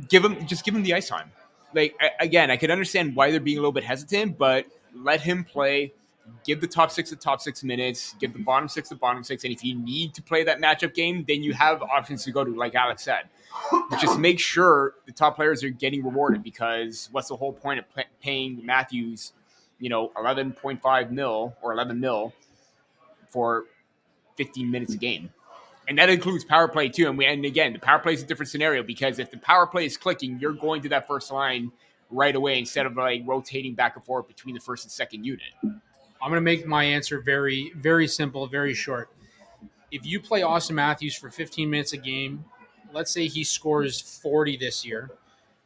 give him the ice time. Like, again, I could understand why they're being a little bit hesitant, but let him play. Give the top 6 the top 6 minutes. Give the bottom 6 the bottom 6. And if you need to play that matchup game, then you have options to go to, like Alex said. Just make sure the top players are getting rewarded, because what's the whole point of paying Matthews, 11.5 mil or 11 mil for 15 minutes a game? And that includes power play too. And again, the power play is a different scenario, because if the power play is clicking, you're going to that first line right away instead of like rotating back and forth between the first and second unit. I'm going to make my answer very, very simple, very short. If you play Austin Matthews for 15 minutes a game, let's say he scores 40 this year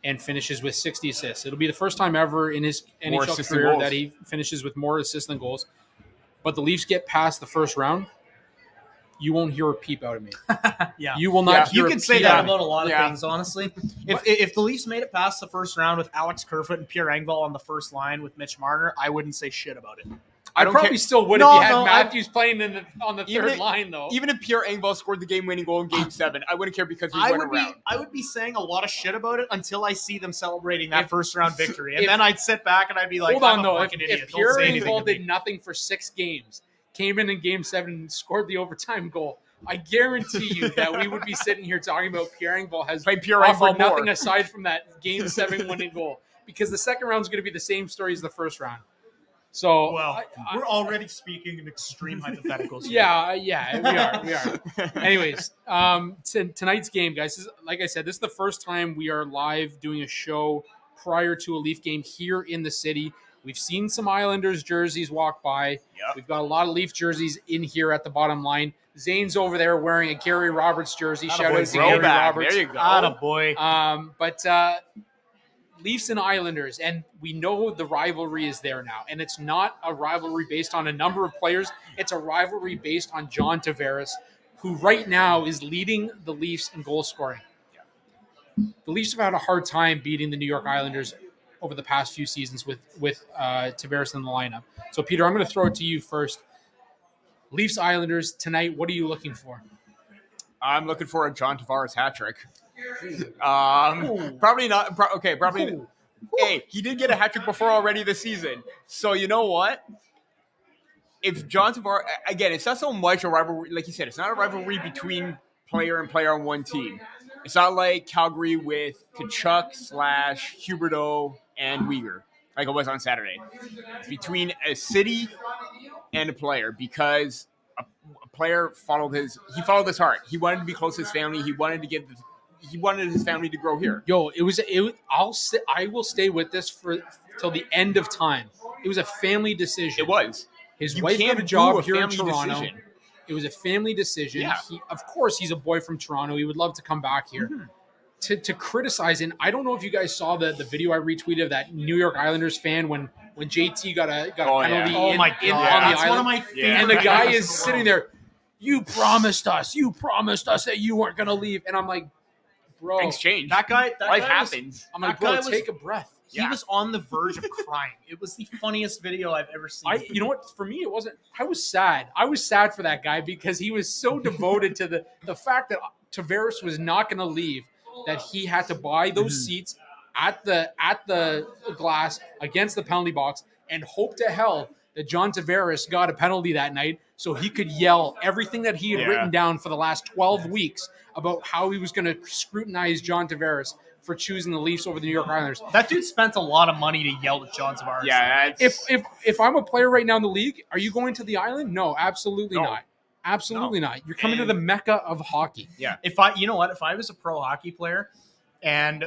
and finishes with 60 assists. It'll be the first time ever in his NHL career that he finishes with more assists than goals. But the Leafs get past the first round, you won't hear a peep out of me. Yeah. You will not hear You a can say peep that out of me. about a lot of things, honestly. If the Leafs made it past the first round with Alex Kerfoot and Pierre Engvall on the first line with Mitch Marner, I wouldn't say shit about it. I probably still would if you had Matthews playing on the third line, though. Even if Pierre Engvall scored the game-winning goal in Game 7, I wouldn't care, because we went around. I would be saying a lot of shit about it until I see them celebrating that first-round victory. And then I'd sit back and I'd be like, hold on, I'm though. a fucking idiot. If Pierre Engvall did nothing for 6 games, came in Game 7 and scored the overtime goal, I guarantee you that we would be sitting here talking about Pierre Engvall has offered nothing aside from that Game 7 winning goal. Because the second round is going to be the same story as the first round. So, we're already speaking in extreme hypotheticals. Yeah, we are. Anyways, tonight's game, guys, like I said, this is the first time we are live doing a show prior to a Leaf game here in the city. We've seen some Islanders jerseys walk by. Yep. We've got a lot of Leaf jerseys in here at the bottom line. Zane's over there wearing a Gary Roberts jersey. Shout out to Gary Roberts. There you go. Attaboy. But Leafs and Islanders, and we know the rivalry is there now. And it's not a rivalry based on a number of players. It's a rivalry based on John Tavares, who right now is leading the Leafs in goal scoring. The Leafs have had a hard time beating the New York Islanders over the past few seasons with Tavares in the lineup. So, Peter, I'm going to throw it to you first. Leafs Islanders tonight, what are you looking for? I'm looking for a John Tavares hat trick. Probably not. Probably. Hey, he did get a hat trick before already this season. So you know what? If John Tavares, again, it's not so much a rivalry. Like you said, it's not a rivalry between player and player on one team. It's not like Calgary with Tkachuk / Huberdeau and Weegar, like it was on Saturday. It's between a city and a player, because a player followed his heart. He wanted to be close to his family. He wanted his family to grow here. Yo, I will stay with this till the end of time. It was a family decision. It was. His wife got a job here in Toronto. Decision. It was a family decision. Yeah. Of course, he's a boy from Toronto. He would love to come back here. Mm-hmm. To criticize, and I don't know if you guys saw the video I retweeted of that New York Islanders fan when JT got a penalty on the island. One of my favorite. And the guy is sitting there, you promised us that you weren't going to leave. And I'm like, bro. Things change. Life happens. I'm like, bro, take a breath. He was on the verge of crying. It was the funniest video I've ever seen. You know what? For me, it wasn't. I was sad. I was sad for that guy because he was so devoted to the fact that Tavares was not going to leave, that he had to buy those seats at the glass against the penalty box and hope to hell that John Tavares got a penalty that night so he could yell everything that he had written down for the last 12 weeks about how he was going to scrutinize John Tavares for choosing the Leafs over the New York Islanders. That dude spent a lot of money to yell at John Tavares. Yeah, if I'm a player right now in the league, are you going to the island? No, absolutely not. Absolutely not. You're coming to the mecca of hockey. Yeah. If I was a pro hockey player and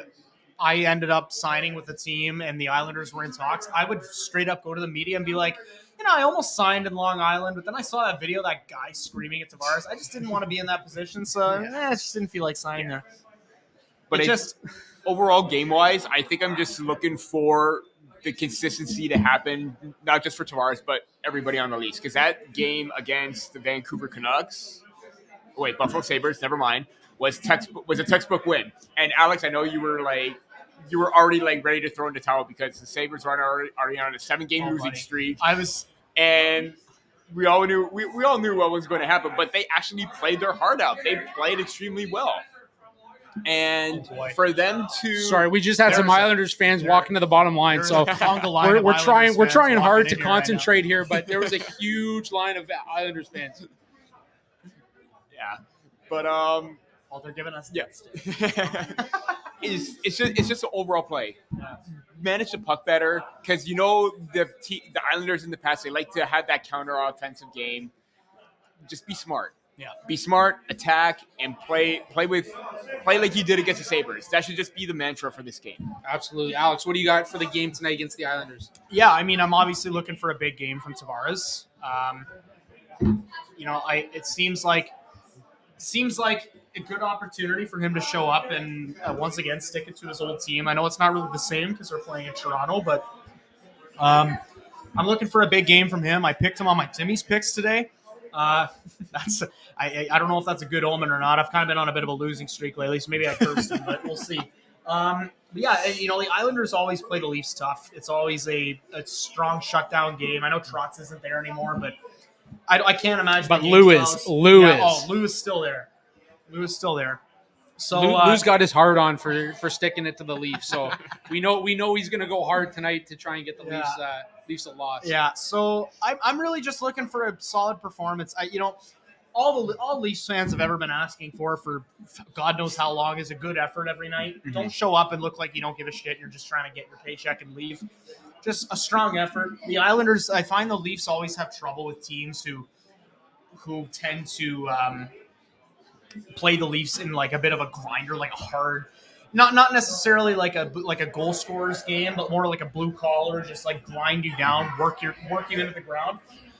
I ended up signing with the team and the Islanders were in talks, I would straight up go to the media and be like, I almost signed in Long Island, but then I saw that video of that guy screaming at Tavares. I just didn't want to be in that position, so I just didn't feel like signing there. But overall, game-wise, I think I'm just looking for the consistency to happen, not just for Tavares, but everybody on the Leafs. Because that game against the Vancouver Canucks, Buffalo Sabres, never mind, was a textbook win. And Alex, I know you were already ready to throw in the towel because the Sabres are already on a 7-game losing streak. And we all knew what was going to happen, but they actually played their heart out. They played extremely well. And for them to... Sorry, we just had some Islanders fans walking to the bottom line, so we're trying hard to concentrate here, but there was a huge line of Islanders fans. Yeah. But they're giving us it's just the overall play. Manage the puck better because the Islanders in the past, they like to have that counter offensive game. Just be smart. Yeah. Be smart, attack, and play like you did against the Sabres. That should just be the mantra for this game. Absolutely. Alex, what do you got for the game tonight against the Islanders? Yeah, I'm obviously looking for a big game from Tavares. It seems like a good opportunity for him to show up and once again stick it to his old team. I know it's not really the same because they're playing in Toronto, but I'm looking for a big game from him. I picked him on my Timmy's picks today. I don't know if that's a good omen or not. I've kind of been on a bit of a losing streak lately, so maybe I cursed him, but we'll see. The Islanders always play the Leafs tough. It's always a strong shutdown game. I know Trotz isn't there anymore, but I can't imagine. But Lewis. Lewis still there. So Lou's got his heart on for sticking it to the Leafs. So we know he's going to go hard tonight to try and get the Leafs a loss. Yeah. So I'm really just looking for a solid performance. All Leafs fans have ever been asking for God knows how long is a good effort every night. Mm-hmm. Don't show up and look like you don't give a shit. You're just trying to get your paycheck and leave. Just a strong effort. The Islanders, I find the Leafs always have trouble with teams who tend to play the Leafs in like a bit of a grinder, like a hard, not necessarily like a goal scorer's game, but more like a blue collar, just like grind you down, work you into the ground.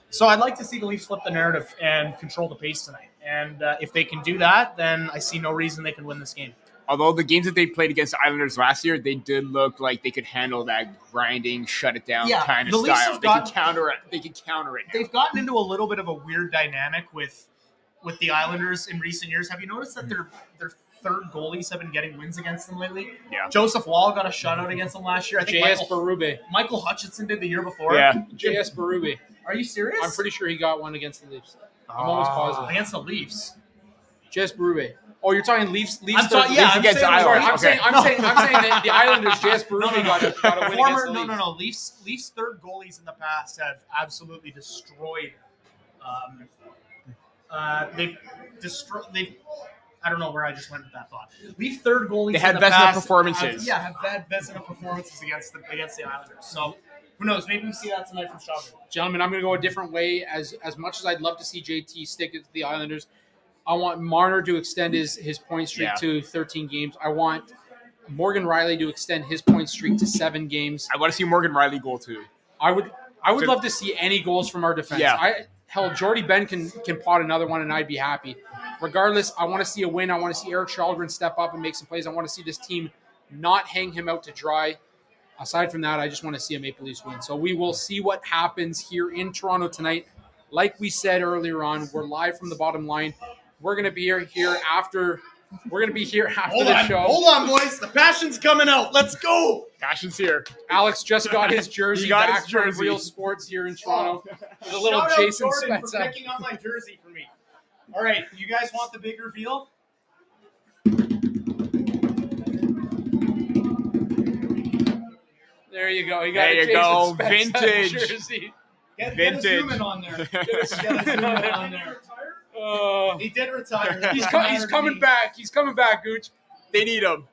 So I'd like to see the Leafs flip the narrative and control the pace tonight. And if they can do that, then I see no reason they can win this game. Although the games that they played against the Islanders last year, they did look like they could handle that grinding, shut it down kind of style. They can counter it. Now. They've gotten into a little bit of a weird dynamic with the Islanders in recent years. Have you noticed that their third goalies have been getting wins against them lately? Yeah. Joseph Wall got a shutout against them last year. I think J.S. Berube. Michael Hutchinson did the year before. Yeah. J.S. Berube. Are you serious? I'm pretty sure he got one against the Leafs. I'm almost positive. Against the Leafs. J.S. Berube. Oh, you're talking Leafs against the Islanders. I'm saying that the Islanders, J.S. Berube got a win against the Leafs. No. Leafs third goalies in the past have absolutely destroyed. They've I don't know where I just went with that thought. Leaf third goalies. They had Vezina performances. Have bad Vezina performances against the Islanders. So who knows? Maybe we see that tonight from Calgary. Gentlemen, I'm going to go a different way. As much as I'd love to see JT stick it to the Islanders, I want Marner to extend his point streak to 13 games. I want Morgan Riley to extend his point streak to 7 games. I want to see Morgan Riley goal too. I would love to see any goals from our defense. Yeah. Jordy Ben can pot another one, and I'd be happy. Regardless, I want to see a win. I want to see Eric Kallgren step up and make some plays. I want to see this team not hang him out to dry. Aside from that, I just want to see a Maple Leafs win. So we will see what happens here in Toronto tonight. Like we said earlier on, we're live from the bottom line. We're going to be here after the show. Hold on, boys. The passion's coming out. Let's go. Passion's here. Alex just got his jersey back from Real Sports here in Toronto. With a little Shout Jason out Jordan Spezza. for picking up my jersey for me. All right, you guys want the big reveal? There you go. You got there a you Jason go. Spezza Vintage jersey. Get a Vintage. zoom in on there. Get a zoom in on there. He did retire. He's coming back. He's coming back, Gooch. They need him.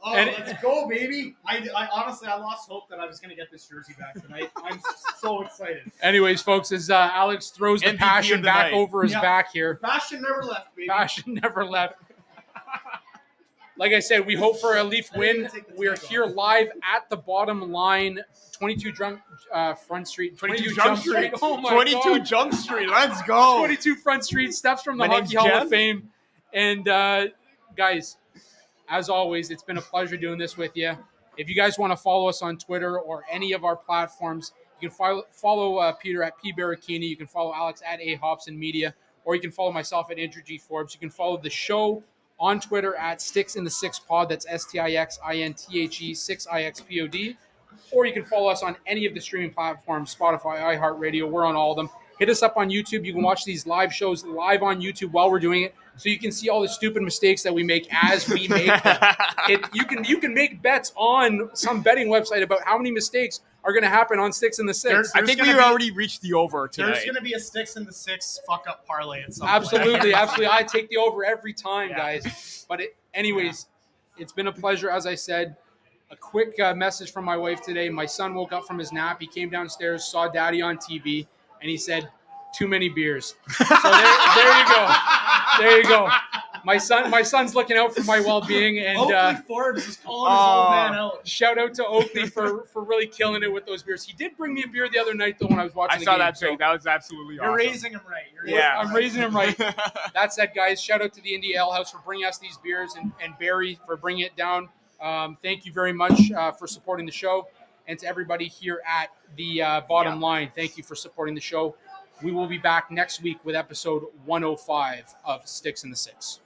Oh, let's go, baby. I honestly, I lost hope that I was going to get this jersey back tonight. I'm so excited. Anyways, folks, as Alex throws the MVP passion of the back night. over his back here. Passion never left, baby. Passion never left. Like I said, we hope for a Leaf win. We're here live at the bottom line, 22 Front Street. 22 Jump Street. Oh my 22 God. Jump Street. Let's go. 22 Front Street. Steps from the My Hockey name's Hall Jeff. of Fame. And guys, as always, it's been a pleasure doing this with you. If you guys want to follow us on Twitter or any of our platforms, you can follow Peter at P. Barricchini. You can follow Alex at A. Hobson Media, or you can follow myself at Andrew G. Forbes. You can follow the show on Twitter at Sticks in the Six Pod. That's STIXINTHE 6IXPOD. Or you can follow us on any of the streaming platforms, Spotify, iHeartRadio. We're on all of them. Hit us up on YouTube. You can watch these live shows live on YouTube while we're doing it, so you can see all the stupid mistakes that we make as we make them. You can make bets on some betting website about how many mistakes are going to happen on Sticks in the Six. I think we already reached the over tonight. There's going to be a Sticks in the Six fuck up parlay at some Absolutely, point. absolutely. I take the over every time, Yeah. guys. But anyways, it's been a pleasure. As I said, a quick message from my wife today. My son woke up from his nap. He came downstairs, saw Daddy on TV, and he said, "Too many beers." So there you go. There you go. My son's looking out for my well-being, and Oakley Forbes is calling his old man out. shout out to Oakley for really killing it with those beers. He did bring me a beer the other night, though, when I was watching I the saw game. that pic. That was absolutely awesome. You're raising him right. I'm raising him right. That said, guys, shout out to the Indie Ale House for bringing us these beers, and Barry for bringing it down. Thank you very much for supporting the show. And to everybody here at the bottom line, thank you for supporting the show. We will be back next week with episode 105 of Sticks in the Six.